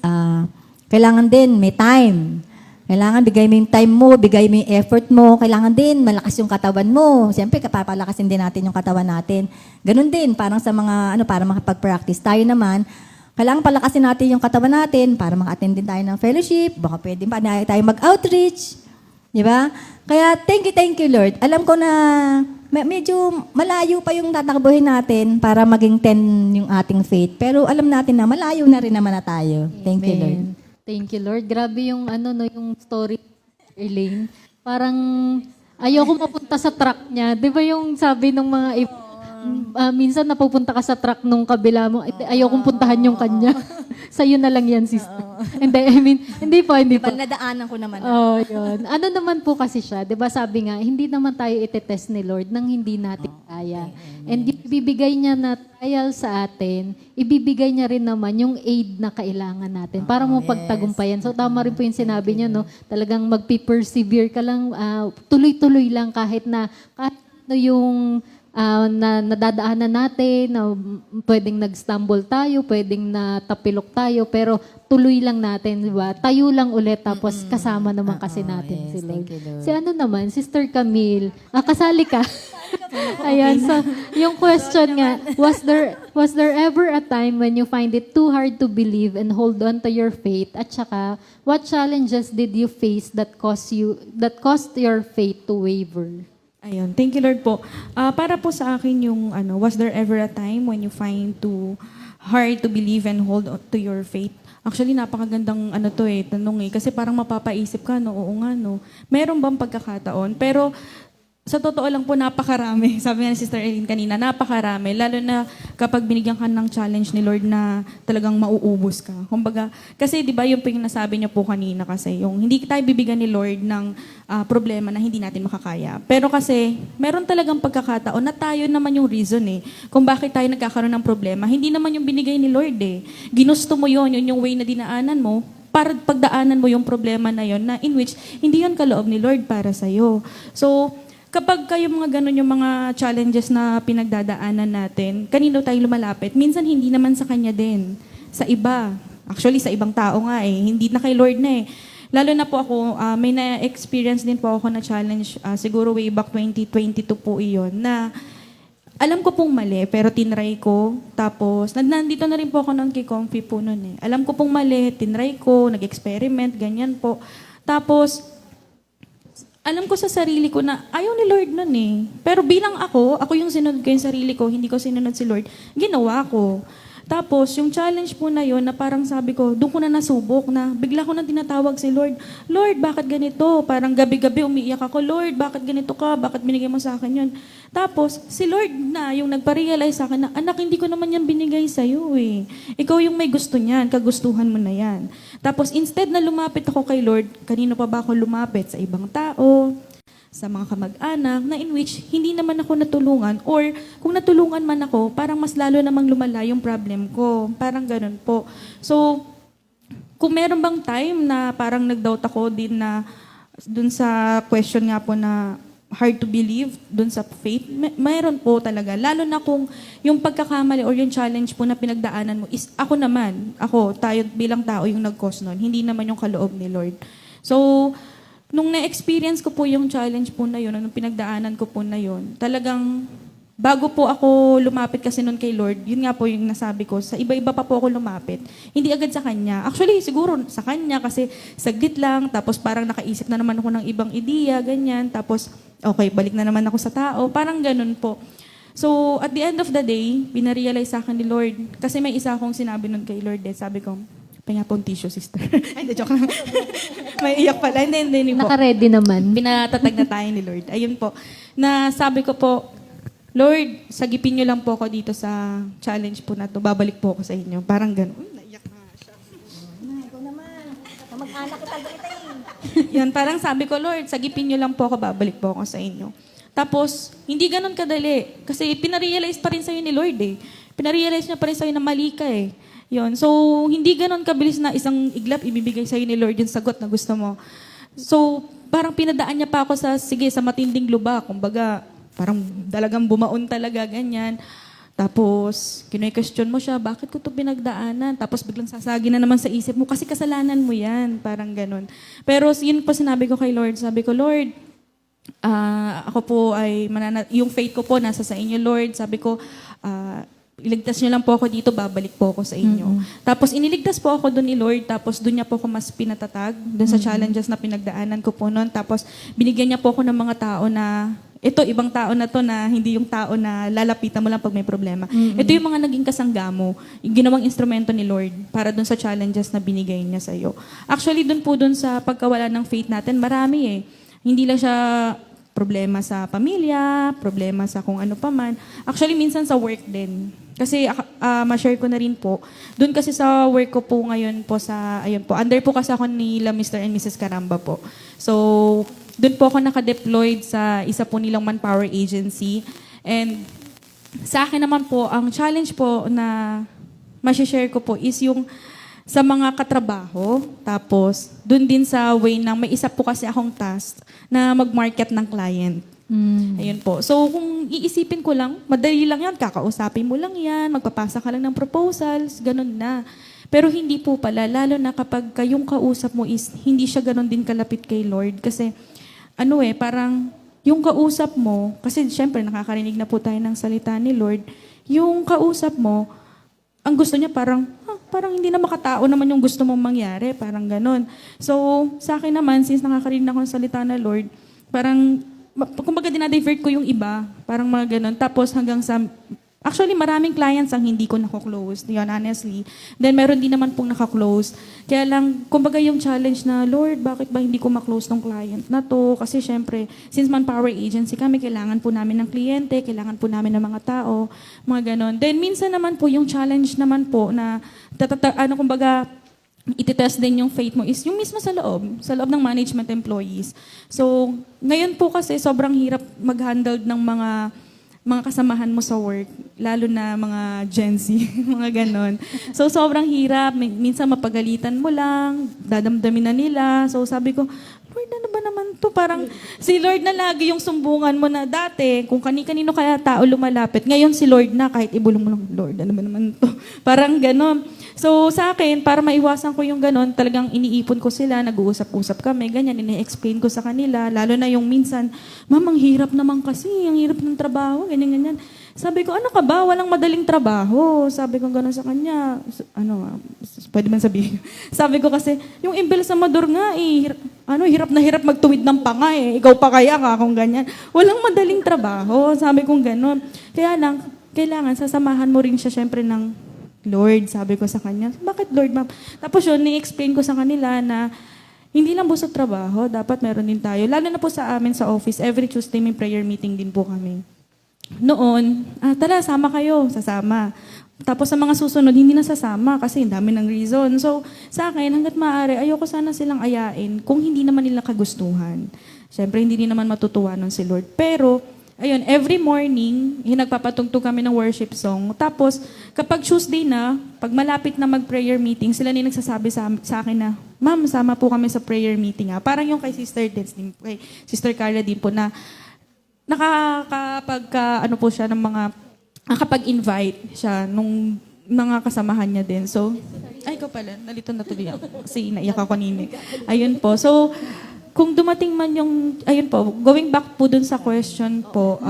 kailangan din may time. Kailangan bigay mo yung time mo, bigay mo yung effort mo. Kailangan din malakas yung katawan mo. Siyempre, kapapalakasin din natin yung katawan natin. Ganun din, parang sa mga, para makapag-practice. Tayo naman, kailangan palakasin natin yung katawan natin para maka-attend din tayo ng fellowship. Baka pwede pa na tayo mag-outreach. Di ba? Kaya, thank you, Lord. Alam ko na medyo malayo pa yung tatakbuhin natin para maging 10 yung ating faith. Pero alam natin na malayo na rin naman na tayo. Thank you, Lord. Thank you, Lord. Grabe yung yung story, Elaine. Parang ayoko mapunta sa truck niya. 'Di ba yung sabi ng mga minsan napupunta ka sa truck nung kabila mo, ayokong puntahan yung kanya. Sa'yo na lang yan, sister. Hindi po. Nadaanan ko naman. Yun. Ano naman po kasi siya, 'di ba sabi nga, hindi naman tayo itetest ni Lord nang hindi natin kaya. And yung ibibigay niya na trial sa atin, ibibigay niya rin naman yung aid na kailangan natin para mo pagtagumpayan. So tama rin po yung sinabi niyo, no? Talagang magpi-persevere ka lang, tuloy-tuloy lang kahit ano yung na nadadaanan natin, na pwedeng nag-stumble tayo, pwedeng natapilok tayo, pero tuloy lang natin, di ba? Tayo lang ulit, tapos kasama naman kasi natin si Lord. Si naman, Sister Camille, kasali ka. Ayan, so yung question nga, was there ever a time when you find it too hard to believe and hold on to your faith? At saka, what challenges did you face that caused your faith to waver? Ayun, thank you Lord po. Para po sa akin yung was there ever a time when you find too hard to believe and hold on to your faith? Actually, napakagandang tanong kasi parang mapapaisip ka, oo nga, no. Meron bang pagkakataon? Pero sa totoo lang po, napakarami. Sabi nga ni Sister Eileen kanina, napakarami. Lalo na kapag binigyan ka ng challenge ni Lord na talagang mauubos ka. Kumbaga, kasi di ba yung nasabi niya po kanina kasi, yung hindi tayo bibigyan ni Lord ng problema na hindi natin makakaya. Pero kasi, meron talagang pagkakataon na tayo naman yung reason kung bakit tayo nagkakaroon ng problema. Hindi naman yung binigay ni Lord Ginusto mo yun yung way na dinaanan mo, para pagdaanan mo yung problema na yon na in which hindi yun kaloob ni Lord para sa'yo. So, kapag kayo mga ganun yung mga challenges na pinagdadaanan natin, kanino tayo lumalapit? Minsan hindi naman sa Kanya din. Sa iba. Actually, sa ibang tao nga Hindi na kay Lord na Lalo na po ako, may na-experience din po ako na challenge, siguro way back 2022 po iyon, na alam ko pong mali, pero tinry ko. Tapos, nandito na rin po ako noon kay Comfy po noon Alam ko pong mali, tinry ko, nag-experiment, ganyan po. Tapos, alam ko sa sarili ko na ayaw ni Lord nun Pero bilang ako yung sinunod ko yung sarili ko, hindi ko sinunod si Lord, ginawa ko. Tapos, yung challenge po na yon na parang sabi ko, doon ko na nasubok na bigla ko na tinatawag si Lord. Lord, bakit ganito? Parang gabi-gabi umiiyak ako, Lord, bakit ganito ka? Bakit binigay mo sa akin yun? Tapos, si Lord na yung nagpa-realize sa akin na, anak, hindi ko naman yan binigay sa'yo Ikaw yung may gusto niyan, kagustuhan mo na yan. Tapos, instead na lumapit ako kay Lord, kanino pa ba ako lumapit? Sa ibang tao, sa mga kamag-anak, na in which hindi naman ako natulungan, or kung natulungan man ako, parang mas lalo namang lumala yung problem ko. Parang ganun po. So, kung meron bang time na parang nag-doubt ako din na dun sa question nga po na hard to believe, dun sa faith, mayroon po talaga. Lalo na kung yung pagkakamali or yung challenge po na pinagdaanan mo is tayo bilang tao yung nag-cause nun, hindi naman yung kaloob ni Lord. So, nung na-experience ko po yung challenge po na yun, nung pinagdaanan ko po na yun, talagang bago po ako lumapit kasi nun kay Lord, yun nga po yung nasabi ko, sa iba-iba pa po ako lumapit. Hindi agad sa Kanya. Actually, siguro sa Kanya kasi saglit lang, tapos parang nakaisip na naman ako ng ibang ideya, ganyan. Tapos, okay, balik na naman ako sa tao. Parang ganun po. So, at the end of the day, pinarealize sa akin ni Lord, kasi may isa akong sinabi nun kay Lord, sabi ko, pahinga po ang tissue, sister. Ay, hindi, joke lang. May iyak pala. Hindi po. Naka-ready naman. Pinatatag na tayo ni Lord. Ayun po. Na sabi ko po, Lord, sagipin niyo lang po ako dito sa challenge po na to. Babalik po ako sa inyo. Parang gano'n. Naiyak na siya. Ikaw naman. Mag-anak kita Yan, parang sabi ko, Lord, sagipin niyo lang po ako. Babalik po ako sa inyo. Tapos, hindi gano'n kadali. Kasi pinarealize pa rin sa'yo ni Lord eh. Pinarealize niya pa rin sa'yo na mali ka eh. Yun. So, hindi gano'n kabilis na isang iglap ibibigay sa'yo ni Lord yung sagot na gusto mo. So, parang pinadaan niya pa ako sa matinding luba. Kumbaga, parang dalagang bumaon talaga, ganyan. Tapos, kino-question mo siya, bakit ko to pinagdaanan? Tapos biglang sasagi na naman sa isip mo, kasi kasalanan mo yan. Parang ganun. Pero yun po sinabi ko kay Lord. Sabi ko, Lord, ako po ay, yung faith ko po nasa sa inyo, Lord. Sabi ko, iligtas niyo lang po ako dito, babalik po ako sa inyo. Tapos iniligtas po ako doon ni Lord, tapos doon niya po ako mas pinatatag, doon sa challenges na pinagdaanan ko po noon. Tapos binigyan niya po ako ng mga tao na, ibang tao na to na hindi yung tao na lalapitan mo lang pag may problema. Ito yung mga naging kasangga mo, yung ginawang instrumento ni Lord para doon sa challenges na binigay niya sa'yo. Actually, doon sa pagkawala ng faith natin, marami eh. Hindi lang siya problema sa pamilya, problema sa kung ano pa man. Actually, minsan sa work din. Kasi ma-share ko na rin po. Doon kasi sa work ko po ngayon po under po kasi ako nila Mr. and Mrs. Caramba po. So, doon po ako naka-deployed sa isa po nilang manpower agency. And sa akin naman po, ang challenge po na ma-share ko po is yung sa mga katrabaho. Tapos, doon din sa way na may isa po kasi akong task na mag-market ng client. Ayun po. So, kung iisipin ko lang, madali lang yan. Kakausapin mo lang yan, magpapasa ka lang ng proposals, ganun na. Pero hindi po pala, lalo na kapag yung kausap mo is hindi siya ganun din kalapit kay Lord. Kasi, parang yung kausap mo, kasi syempre nakakarinig na po tayo ng salita ni Lord, yung kausap mo, ang gusto niya parang hindi na makatao naman yung gusto mong mangyari. Parang ganun. So, sa akin naman, since nakakarinig na ako ng salita na Lord, parang kumbaga dinadivert ko yung iba, parang mga ganun. Tapos hanggang sa, actually maraming clients ang hindi ko nako-close, yun, honestly. Then meron din naman pong naka-close. Kaya lang, kumbaga yung challenge na, Lord, bakit ba hindi ko ma-close ng client na to? Kasi syempre, since manpower agency kami, kailangan po namin ng kliyente, kailangan po namin ng mga tao, mga ganun. Then minsan naman po, yung challenge naman po na, kumbaga, ititest din yung faith mo is yung mismo sa loob ng management employees. So, ngayon po kasi sobrang hirap mag-handle ng mga kasamahan mo sa work, lalo na mga Gen Z, mga ganon. So, sobrang hirap. Minsan mapagalitan mo lang, dadamdamin na nila. So, sabi ko, Lord, ano ba naman to? Parang si Lord na lagi yung sumbungan mo na dati, kung kani-kanino kaya tao lumalapit. Ngayon si Lord na, kahit ibulong mo lang, Lord, ano ba naman to? Parang ganon. So, sa akin, para maiwasan ko yung ganon, talagang iniipon ko sila, nag-uusap-usap kami, ganyan, ini-explain ko sa kanila, lalo na yung minsan, Ma'am, ang hirap naman kasi, ang hirap ng trabaho, ganyan. Sabi ko, ano ka ba? Walang madaling trabaho. Sabi ko gano'n sa kanya. Pwede man sabihin. Sabi ko kasi, yung embalsamador nga, hirap na hirap magtuwid ng panga eh. Ikaw pa kaya ka kung ganyan. Walang madaling trabaho. Sabi ko gano'n. Kaya lang, kailangan sasamahan mo rin siya syempre ng Lord. Sabi ko sa kanya, bakit Lord, ma'am? Tapos yun, ni-explain ko sa kanila na hindi lang busog trabaho, dapat meron din tayo. Lalo na po sa amin sa office, every Tuesday may prayer meeting din po kami. Noon, tara, sama kayo, sasama. Tapos sa mga susunod, hindi na sasama kasi dami ng reason. So, sa akin, hanggat maaari, ayoko sana silang ayain kung hindi naman nila kagustuhan. Siyempre, hindi din naman matutuwa nun si Lord. Pero, ayun, every morning, nagpapatugtog kami ng worship song. Tapos, kapag Tuesday na, pag malapit na mag-prayer meeting, sila na nagsasabi sa akin na, Ma'am, sama po kami sa prayer meeting. Parang yung kay Sister Dens, kay Sister Carla din po na ano po siya ng mga, nakapag-invite siya nung mga kasamahan niya din. So, ay ko pala, nalito na tuloy ako kasi naiyak ako kanina. Ayun po. So, kung dumating man yung, ayun po, going back po dun sa question po,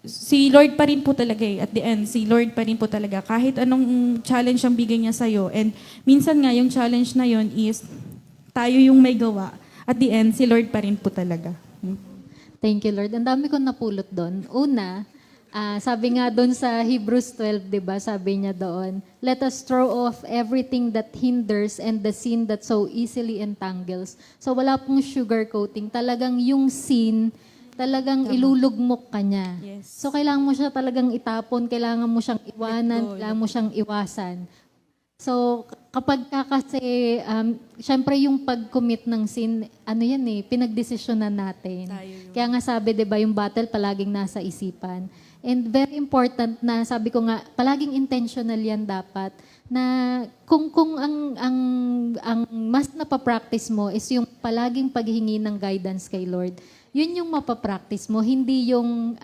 si Lord pa rin po talaga at the end, si Lord pa rin po talaga. Kahit anong challenge ang bigay niya sa'yo. And minsan nga, yung challenge na yun is, tayo yung may gawa. At the end, si Lord pa rin po talaga. Thank you, Lord. Ang dami kong napulot doon. Una, sabi nga doon sa Hebrews 12, di ba? Sabi niya doon, let us throw off everything that hinders and the sin that so easily entangles. So wala pong sugarcoating. Talagang yung sin, talagang ilulugmok ka niya. Yes. So kailangan mo siya talagang itapon, kailangan mo siyang iwanan, kailangan mo siyang iwasan. So kapag ka kasi, syempre yung pag-commit ng sin, ano yan pinagdesisyonan natin. Kaya nga sabi, di ba, yung battle palaging nasa isipan. And very important na, sabi ko nga, palaging intentional yan dapat, na kung ang mas napapractice mo is yung palaging paghingi ng guidance kay Lord, yun yung mapapractice mo, hindi yung,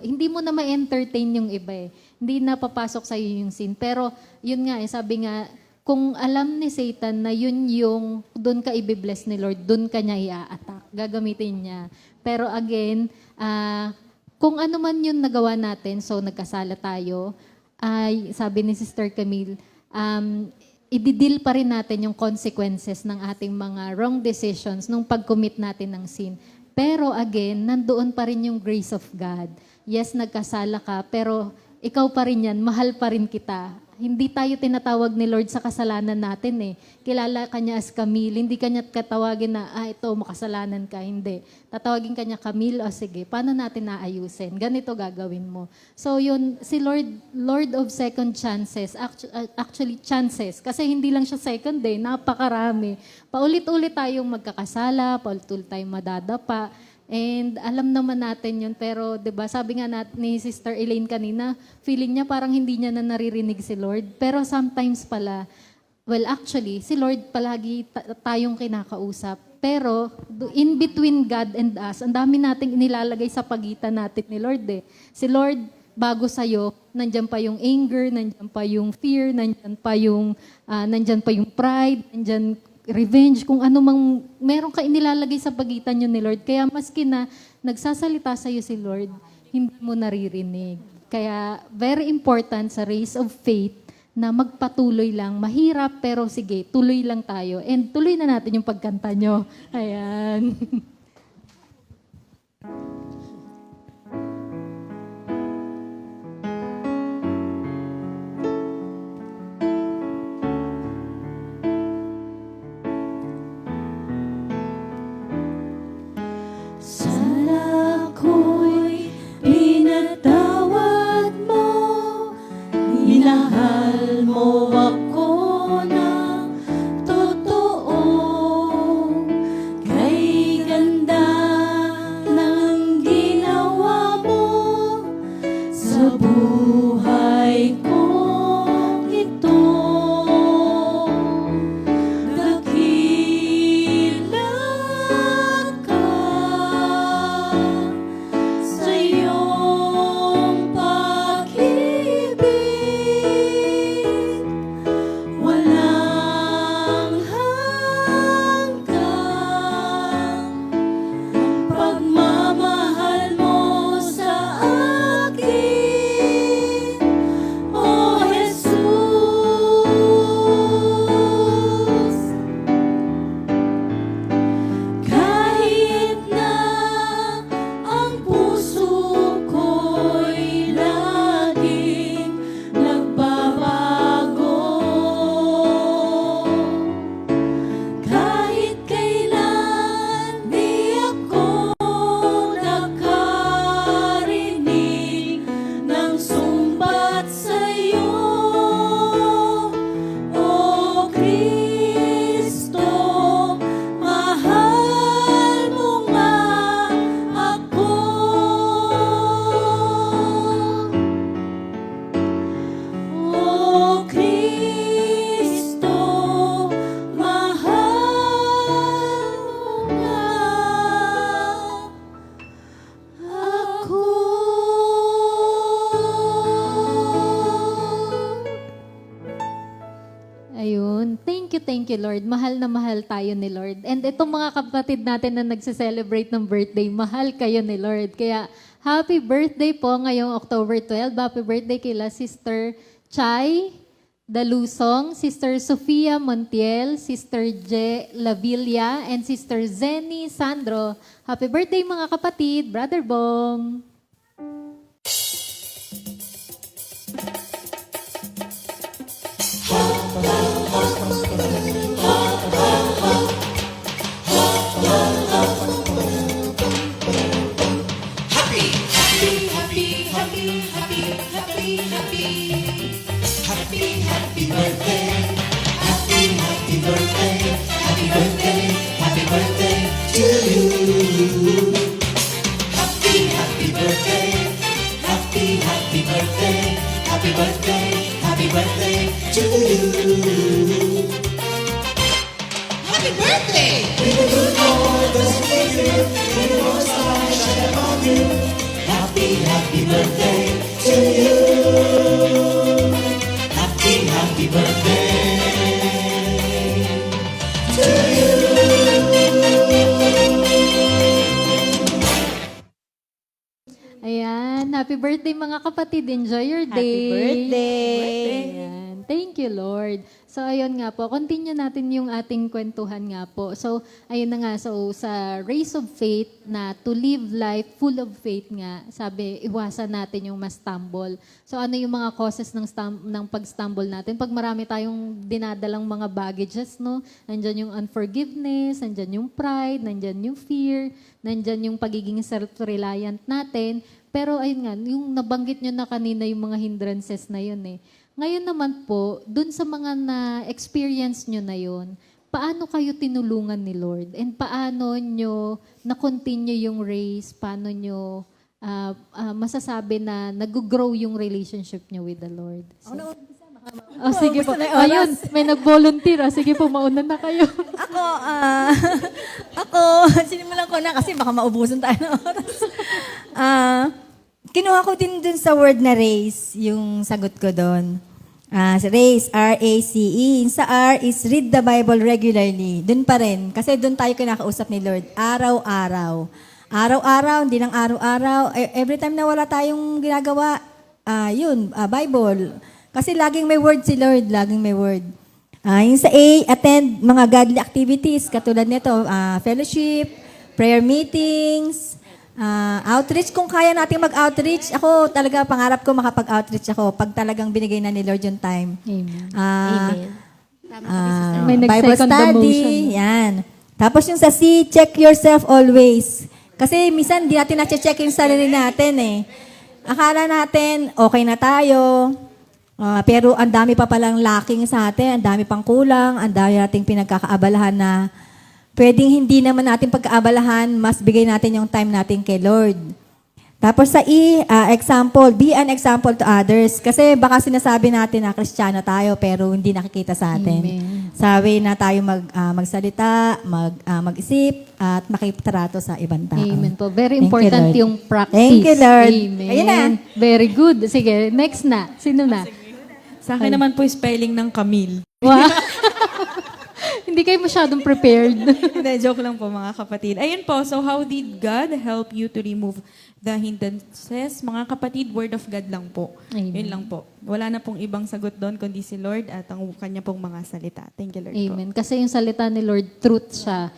hindi mo na ma-entertain yung iba Hindi na papasok sa'yo yung sin. Pero, yun nga sabi nga, kung alam ni Satan na yun yung, doon ka ibibless ni Lord, doon ka niya i-attack, gagamitin niya. Pero again, kung ano man yun nagawa natin, so nagkasala tayo, ay sabi ni Sister Camille, i-deal pa rin natin yung consequences ng ating mga wrong decisions nung pag-commit natin ng sin. Pero again, nandoon pa rin yung grace of God. Yes, nagkasala ka, pero ikaw pa rin yan, mahal pa rin kita. Hindi tayo tinatawag ni Lord sa kasalanan natin Kilala ka niya as Camille. Hindi ka niya katawagin na, ito, makasalanan ka. Hindi. Tatawagin ka niya, Camille, sige, paano natin naayusin? Ganito gagawin mo. So yun, si Lord of second chances, actually chances, kasi hindi lang siya second napakarami. Paulit-ulit tayong magkakasala, paulit-ulit tayong madadapa. And alam naman natin yun, pero 'di ba sabi nga ni Sister Elaine kanina, feeling niya parang hindi niya na naririnig si Lord. Pero sometimes pala, well actually, si Lord palagi tayong kinakausap. Pero in between God and us, ang dami nating inilalagay sa pagitan natin ni Lord Si Lord, bago sa'yo, nandyan pa yung anger, nandyan pa yung fear, nandyan pa yung pride, nandyan revenge, kung ano mang meron ka inilalagay sa pagitan nyo ni Lord. Kaya maski na nagsasalita sa'yo si Lord, hindi mo naririnig. Kaya very important sa race of faith na magpatuloy lang. Mahirap, pero sige, tuloy lang tayo. And tuloy na natin yung pagkanta nyo. Ayan. Minahal mo ako ng totoo, kay thank you, Lord. Mahal na mahal tayo ni Lord. And itong mga kapatid natin na nagse-celebrate ng birthday, mahal kayo ni Lord. Kaya, happy birthday po ngayong October 12. Happy birthday kila Sister Chai Dalusong, Sister Sofia Montiel, Sister Je Lavilla, and Sister Zenny Sandro. Happy birthday mga kapatid, Brother Bong. Ayan, happy birthday mga kapatid. Enjoy your day. Happy birthday! Ayan. Thank you, Lord. So, ayun nga po. Continue natin yung ating kwentuhan nga po. So, ayun na nga. So, sa race of faith na to live life full of faith nga, sabi, iwasan natin yung ma-stumble. So, ano yung mga causes ng pag-stumble natin? Pag marami tayong dinadalang mga baggages, no? Nandyan yung unforgiveness, nandyan yung pride, nandyan yung fear, nandyan yung pagiging self-reliant natin. Pero ayun nga, yung nabanggit nyo na kanina yung mga hindrances na yun eh. Ngayon naman po, dun sa mga na-experience nyo na yun, paano kayo tinulungan ni Lord? And paano nyo na-continue yung race? Paano nyo masasabi na nag-grow yung relationship nyo with the Lord? So, sige po. Ayun, may nag-volunteer. Sige po, mauna na kayo. Ako, sinimulan ko na kasi baka maubusan tayo ng oras. Kinuha ko din dun sa word na race, yung sagot ko dun. Race, R-A-C-E. Sa R is read the Bible regularly. Dun pa rin. Kasi dun tayo kinakausap ni Lord. Araw-araw. Araw-araw, hindi lang araw-araw. Every time na wala tayong ginagawa, Bible. Kasi laging may word si Lord. Laging may word. Yung sa A, attend mga godly activities. Katulad nito, fellowship, prayer meetings, outreach. Kung kaya natin mag-outreach, ako talaga pangarap ko makapag-outreach ako pag talagang binigay na ni Lord yung time. Amen. Amen. Tama ka, Sister. May Bible nag-second the study, motion. yan. Tapos yung sa C, check yourself always. Kasi minsan di natin na-check yung sarili natin eh. Akala natin okay na tayo, pero ang dami pa palang lacking sa atin, ang dami pang kulang, ang dami nating pinagkakaabalahan na pwedeng hindi naman natin pagkaabalahan, mas bigay natin yung time natin kay Lord. Tapos sa E, example, be an example to others. Kasi baka sinasabi natin na Kristiyano tayo pero hindi nakikita sa atin. Amen. Sabi na tayo magsalita, mag-isip, at makitrato sa ibang tao. Amen po. Very Thank you, important Lord. yung practice. Thank you, Lord. Amen. Ayun na. Very good. Sige, next na. Sino na? Sa akin naman po spelling ng Camille. Wow. Hindi kayo masyadong prepared. Hindi, joke lang po mga kapatid. Ayun po, so how did God help you to remove the hindrances? Mga kapatid, word of God lang po. Amen. Yun lang po. Wala na pong ibang sagot doon kundi si Lord at ang kanya pong mga salita. Thank you, Lord po. Amen. Kasi yung salita ni Lord, truth siya.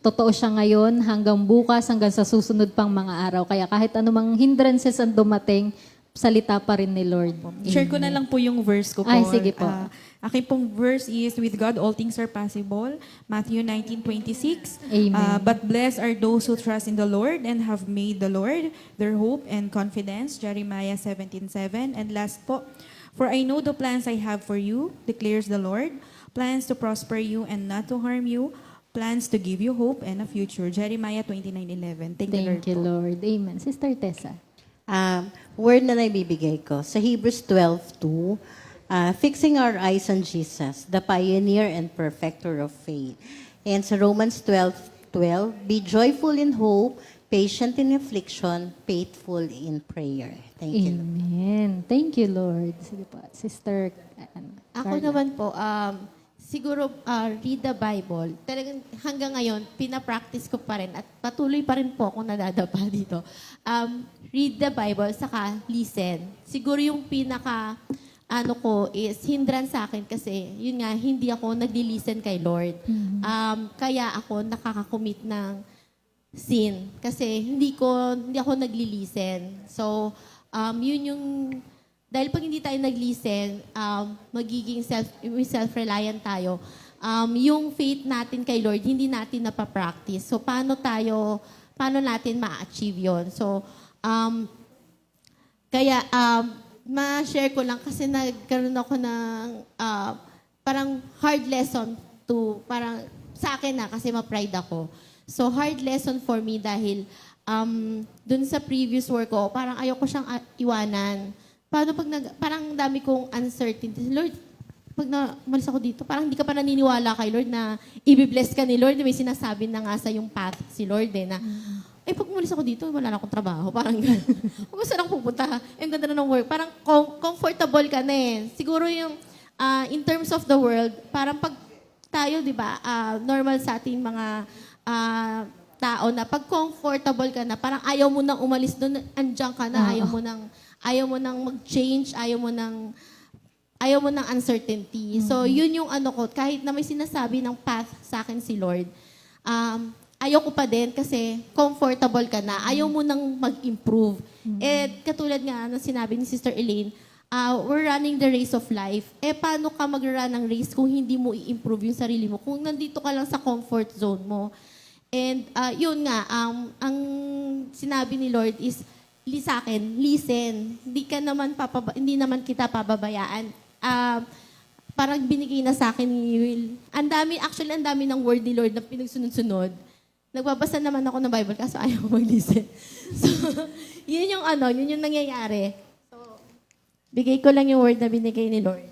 Totoo siya ngayon, hanggang bukas, hanggang sa susunod pang mga araw. Kaya kahit anumang hindrances ang dumating, salita pa rin ni Lord. Share ko na lang po yung verse ko po. Ay, sige po. Aking pong verse is, with God all things are possible. Matthew 19:26. Amen. But blessed are those who trust in the Lord and have made the Lord their hope and confidence. Jeremiah 17:7. And last po, for I know the plans I have for you, declares the Lord, plans to prosper you and not to harm you, plans to give you hope and a future. Jeremiah 29:11. Thank you, Lord Thank you, po. Lord. Amen. Sister Tessa. Word na naibibigay ko. Sa Hebrews 12:2, fixing our eyes on Jesus, the pioneer and perfecter of faith. And sa Romans 12:12, be joyful in hope, patient in affliction, faithful in prayer. Thank you, Lord. Amen. Thank you, Lord. Sige po. Sister, Ako Carla. naman po, siguro read the Bible. Talagang hanggang ngayon, pinapractice ko pa rin at patuloy pa rin po ako nadadapa dito. Read the Bible, saka listen. Siguro yung pinaka ano ko is hindrance sa akin kasi yun nga, hindi ako nagli-listen kay Lord. Kaya ako nakakakommit ng sin kasi hindi ako nagli-listen. So, yun yung dahil pag hindi tayo nag-listen, magiging self-reliant tayo. Yung faith natin kay Lord, hindi natin napapractice. So, paano natin ma-achieve yun? So, kaya, ma-share ko lang kasi nagkaroon ako ng parang hard lesson parang sa akin kasi ma-pride ako. So, hard lesson for me dahil dun sa previous work ko, parang ayoko siyang iwanan. Parang dami kong uncertainty. Lord, pag umalis ako dito, parang hindi ka pa naniniwala kay Lord na i-bless ka ni Lord. May sinasabi na nga sa yung path si Lord na pag umalis ako dito, wala na akong trabaho. Parang gano'n. Kung saan ako pupunta, yung ganda na ng work. Parang comfortable ka na eh. Siguro yung, in terms of the world, parang pag tayo, di ba, normal sa ating mga tao na pag comfortable ka na, parang ayaw mo nang umalis doon, andyan ka na, ayaw mo nang mag-change, ayaw mo nang uncertainty. So, yun yung ano ko, kahit na may sinasabi ng path sa akin si Lord, ayoko pa din kasi comfortable ka na. Ayaw mo nang mag-improve. Eh, katulad nga ng sinabi ni Sister Elaine, we're running the race of life. Paano ka mag-run ng race kung hindi mo i-improve yung sarili mo? Kung nandito ka lang sa comfort zone mo. And yun nga, ang sinabi ni Lord is, sa akin, listen. Hindi naman kita pababayaan. Parang binigay na sa akin ni Will. Ang dami ng word ni Lord na pinagsunod-sunod. Nagbabasa naman ako ng Bible kaso ayaw ko mag-listen. So, yun yung nangyayari. So, bigay ko lang yung word na binigay ni Lord.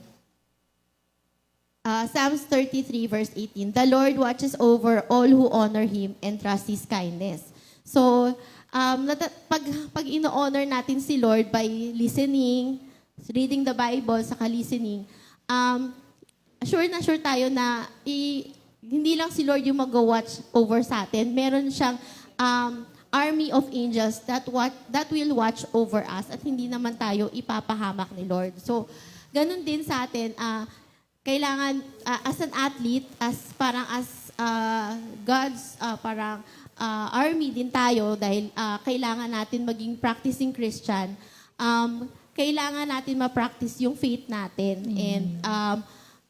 Psalms 33 verse 18, the Lord watches over all who honor Him and trust His kindness. So, pag ino-honor natin si Lord by listening, reading the Bible, saka listening, sure tayo na hindi lang si Lord yung mag-watch over sa atin. Meron siyang army of angels that will watch over us at hindi naman tayo ipapahamak ni Lord. So, ganun din sa atin, kailangan as an athlete, as God's army din tayo dahil kailangan natin maging practicing Christian. Kailangan natin ma-practice yung faith natin. And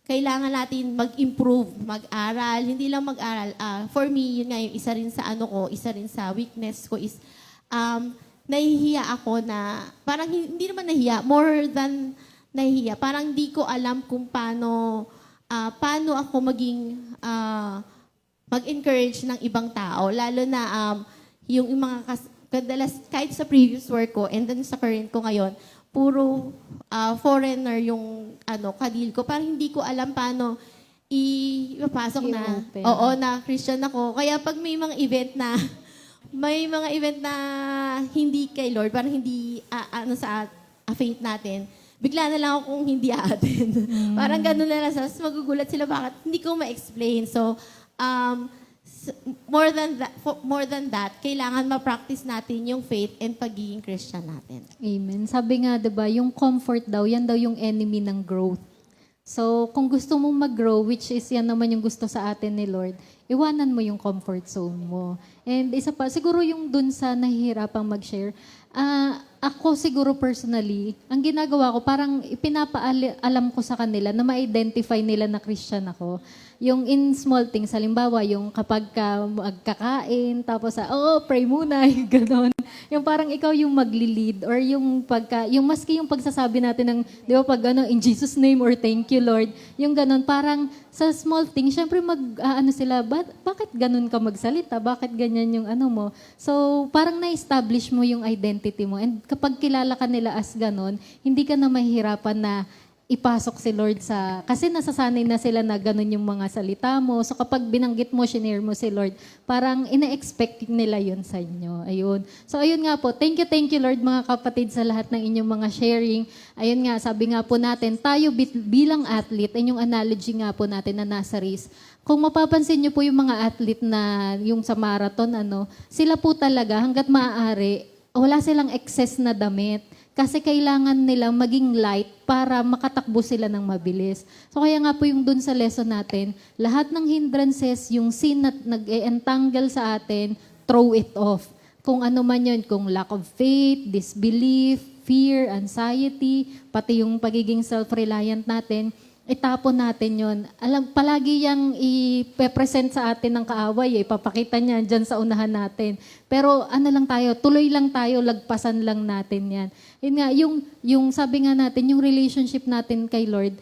kailangan natin mag-improve, mag-aral. Hindi lang mag-aral. For me, yun nga yung isa rin sa isa rin sa weakness ko is nahihiya ako na, parang hindi naman nahiya, more than nahihiya. Parang di ko alam kung paano ako maging mag-encourage ng ibang tao. Lalo na yung mga kadalas, kahit sa previous work ko and then sa current ko ngayon, puro foreigner yung kadil ko. Parang hindi ko alam paano ipapasok na. I-open. Oo, na Christian ako. Kaya pag may mga event na hindi kay Lord, parang hindi sa faith natin, bigla na lang akong hindi aatin. Parang gano'n na lang. Tapos magugulat sila bakit hindi ko ma-explain. So, more than that, kailangan ma-practice natin yung faith and pagiging Christian natin. Amen. Sabi nga, diba, yung comfort daw, yan daw yung enemy ng growth. So, kung gusto mong mag-grow, which is yan naman yung gusto sa atin ni Lord, iwanan mo yung comfort zone mo. And isa pa, siguro yung dun sa nahihirapang mag-share, ako siguro personally, ang ginagawa ko, parang ipinapaalam ko sa kanila na ma-identify nila na Christian ako. Yung in small things, halimbawa, yung kapag ka magkakain, tapos pray muna, yung gano'n. Yung parang ikaw yung magli-lead or yung maski yung pagsasabi natin ng, di ba, pag in Jesus' name or thank you, Lord, yung gano'n, parang sa small things, syempre sila, bakit gano'n ka magsalita? Bakit ganyan yung mo? So, parang na-establish mo yung identity mo. And kapag kilala ka nila as gano'n, hindi ka na mahihirapan na ipasok si Lord sa... Kasi nasasanay na sila na ganun yung mga salita mo. So kapag binanggit mo, shinare mo si Lord, parang ina-expect nila yun sa inyo. Ayun. So ayun nga po, thank you Lord mga kapatid sa lahat ng inyong mga sharing. Ayun nga, sabi nga po natin, tayo bilang athlete, ay yung analogy nga po natin na nasa race. Kung mapapansin niyo po yung mga athlete na yung sa marathon, sila po talaga hanggat maaari, wala silang excess na damit. Kasi kailangan nilang maging light para makatakbo sila ng mabilis. So kaya nga po yung dun sa lesson natin, lahat ng hindrances, yung sin na nag-entangle sa atin, throw it off. Kung ano man yun, kung lack of faith, disbelief, fear, anxiety, pati yung pagiging self-reliant natin, itapon natin yon. Palagi yang i-present sa atin ng kaaway, ipapakita niya dyan sa unahan natin. Pero lang tayo, tuloy lang tayo, lagpasan lang natin yan. Yun nga, yung sabi nga natin, yung relationship natin kay Lord,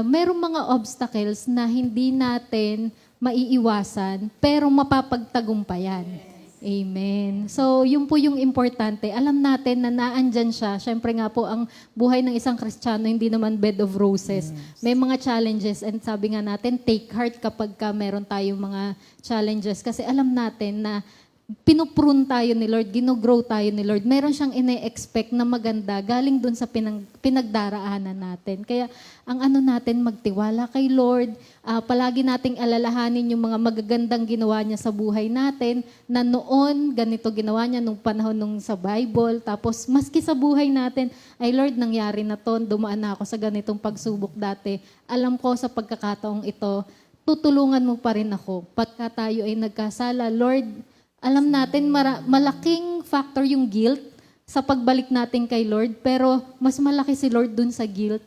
merong mga obstacles na hindi natin maiiwasan, pero mapapagtagumpayan. Amen. So, yun po yung importante. Alam natin na naandyan siya. Siyempre nga po, ang buhay ng isang Kristiyano, hindi naman bed of roses. May mga challenges. And sabi nga natin, take heart kapag meron tayong mga challenges. Kasi alam natin na pinuprune tayo ni Lord, ginogrow tayo ni Lord. Meron siyang ine-expect na maganda galing dun sa pinagdaraanan natin. Kaya ang natin, magtiwala kay Lord. Palagi nating alalahanin yung mga magagandang ginawa niya sa buhay natin, na noon, ganito ginawa niya nung panahon nung sa Bible. Tapos, maski sa buhay natin, ay Lord, nangyari na to, dumaan na ako sa ganitong pagsubok dati. Alam ko sa pagkakataong ito, tutulungan mo pa rin ako. Pagka tayo ay nagkasala, Lord, alam natin malaking factor yung guilt sa pagbalik natin kay Lord, pero mas malaki si Lord dun sa guilt.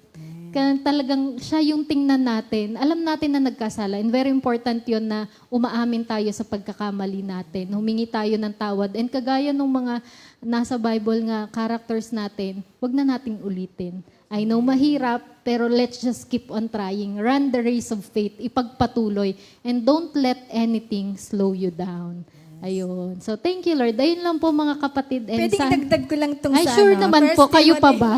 Kaya talagang siya yung tingnan natin. Alam natin na nagkasala, and very important yun na umaamin tayo sa pagkakamali natin. Humingi tayo ng tawad. And kagaya ng mga nasa Bible nga characters natin, wag na nating ulitin. I know mahirap, pero let's just keep on trying. Run the race of faith, ipagpatuloy, and don't let anything slow you down. Ayun. So, thank you, Lord. Ayun lang po, mga kapatid. And Pwede idagdag ko lang itong Ay, sure naman po. Kayo pa ba?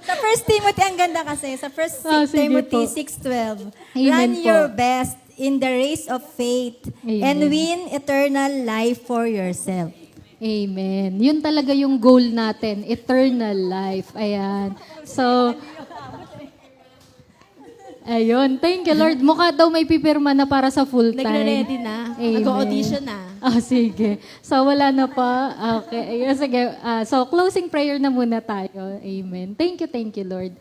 Sa 1 Timothy, ang ganda kasi. Sa 1 sige Timothy po. 6:12. Amen Run po. your best in the race of faith and Amen. win eternal life for yourself. Amen. Yun talaga yung goal natin. Eternal life. Ayan. So, ayun. Thank you, Lord. Mukha daw may pipirma na para sa full time. Nagre-ready na. Amen. Nag-audition na. Sige. So, wala na pa. Okay. Sige. So, closing prayer na muna tayo. Amen. Thank you, Lord.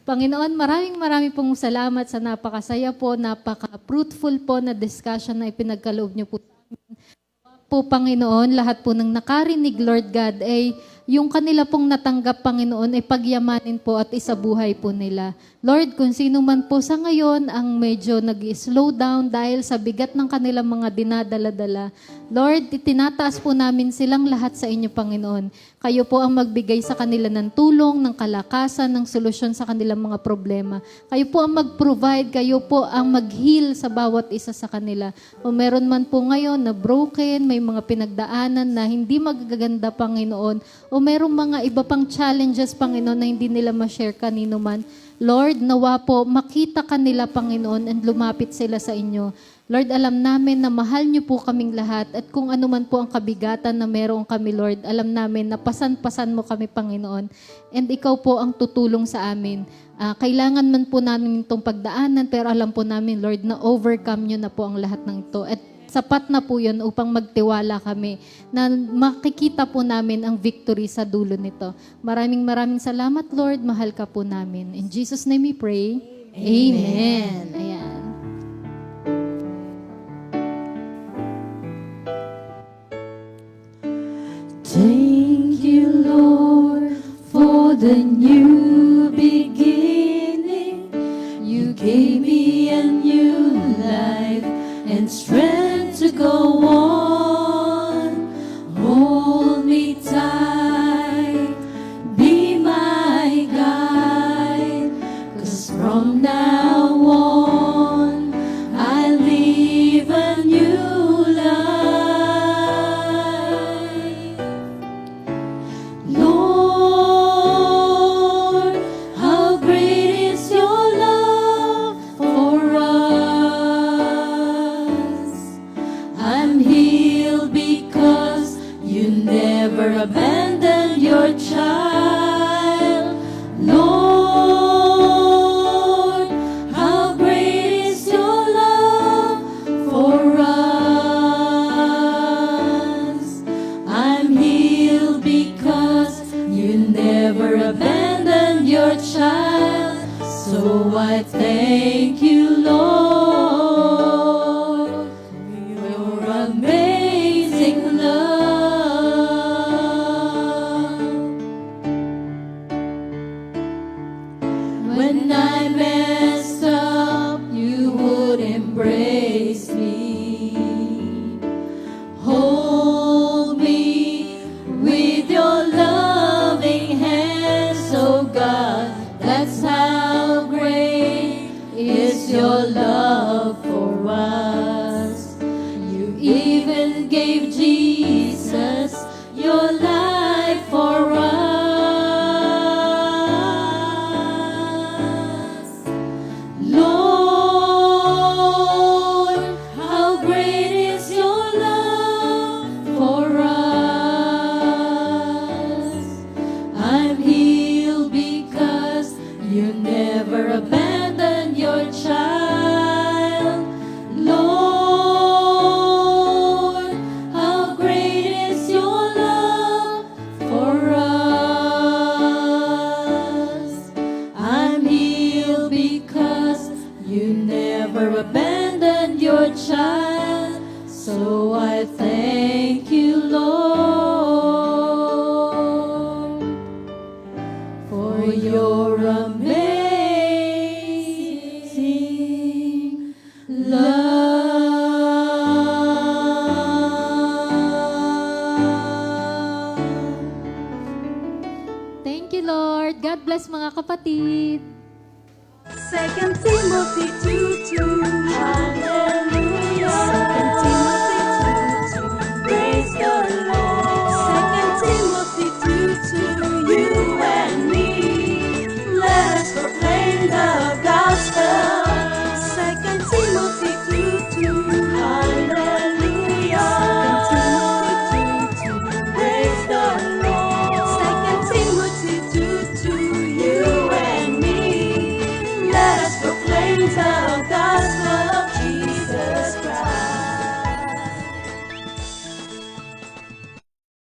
Panginoon, maraming pong salamat sa napakasaya po, napaka-fruitful po na discussion na ipinagkaloob niyo po. Po, Panginoon, lahat po ng nakarinig, Lord God, ay yung kanila pong natanggap, Panginoon, ay pagyamanin po at isabuhay po nila. Lord, kung sino man po sa ngayon ang medyo nag-slow down dahil sa bigat ng kanilang mga dinadala-dala, Lord, tinataas po namin silang lahat sa inyo, Panginoon. Kayo po ang magbigay sa kanila ng tulong, ng kalakasan, ng solusyon sa kanilang mga problema. Kayo po ang mag-provide, kayo po ang mag-heal sa bawat isa sa kanila. O meron man po ngayon na broken, may mga pinagdaanan na hindi magaganda, Panginoon, o merong mga iba pang challenges, Panginoon, na hindi nila ma-share kanino man. Lord, nawa po makita kanila, Panginoon, and lumapit sila sa inyo. Lord, alam namin na mahal niyo po kaming lahat at kung ano man po ang kabigatan na meron kami, Lord, alam namin na pasan-pasan mo kami, Panginoon. And ikaw po ang tutulong sa amin. Kailangan man po namin itong pagdaanan, pero alam po namin, Lord, na overcome niyo na po ang lahat ng ito. At sapat na po yun upang magtiwala kami na makikita po namin ang victory sa dulo nito. Maraming salamat, Lord. Mahal ka po namin. In Jesus' name we pray. Amen. Ayan. Thank you, Lord, for the new beginning. You gave me a new life and strength to go on. Hold me tight, be my guide, 'cause from now on I live a new life. Lord, never abandon your child. Lord, how great is your love for us. I'm healed because you never abandoned your child. So I thank you, Lord, for your amazing love. When I messed up, you would embrace me. Hold me with your loving hands, oh God. That's how great is your love for us. You even gave Jesus your life for us. Lord, how great is your love for us. I'm healed because you never abandoned your child. Lord, how great is your love for us. I'm healed because you never abandoned your child. So I thank you, Lord, for your amazing love. Thank you, Lord. God bless mga kapatid. 2 Timothy 2:2. Hallelujah.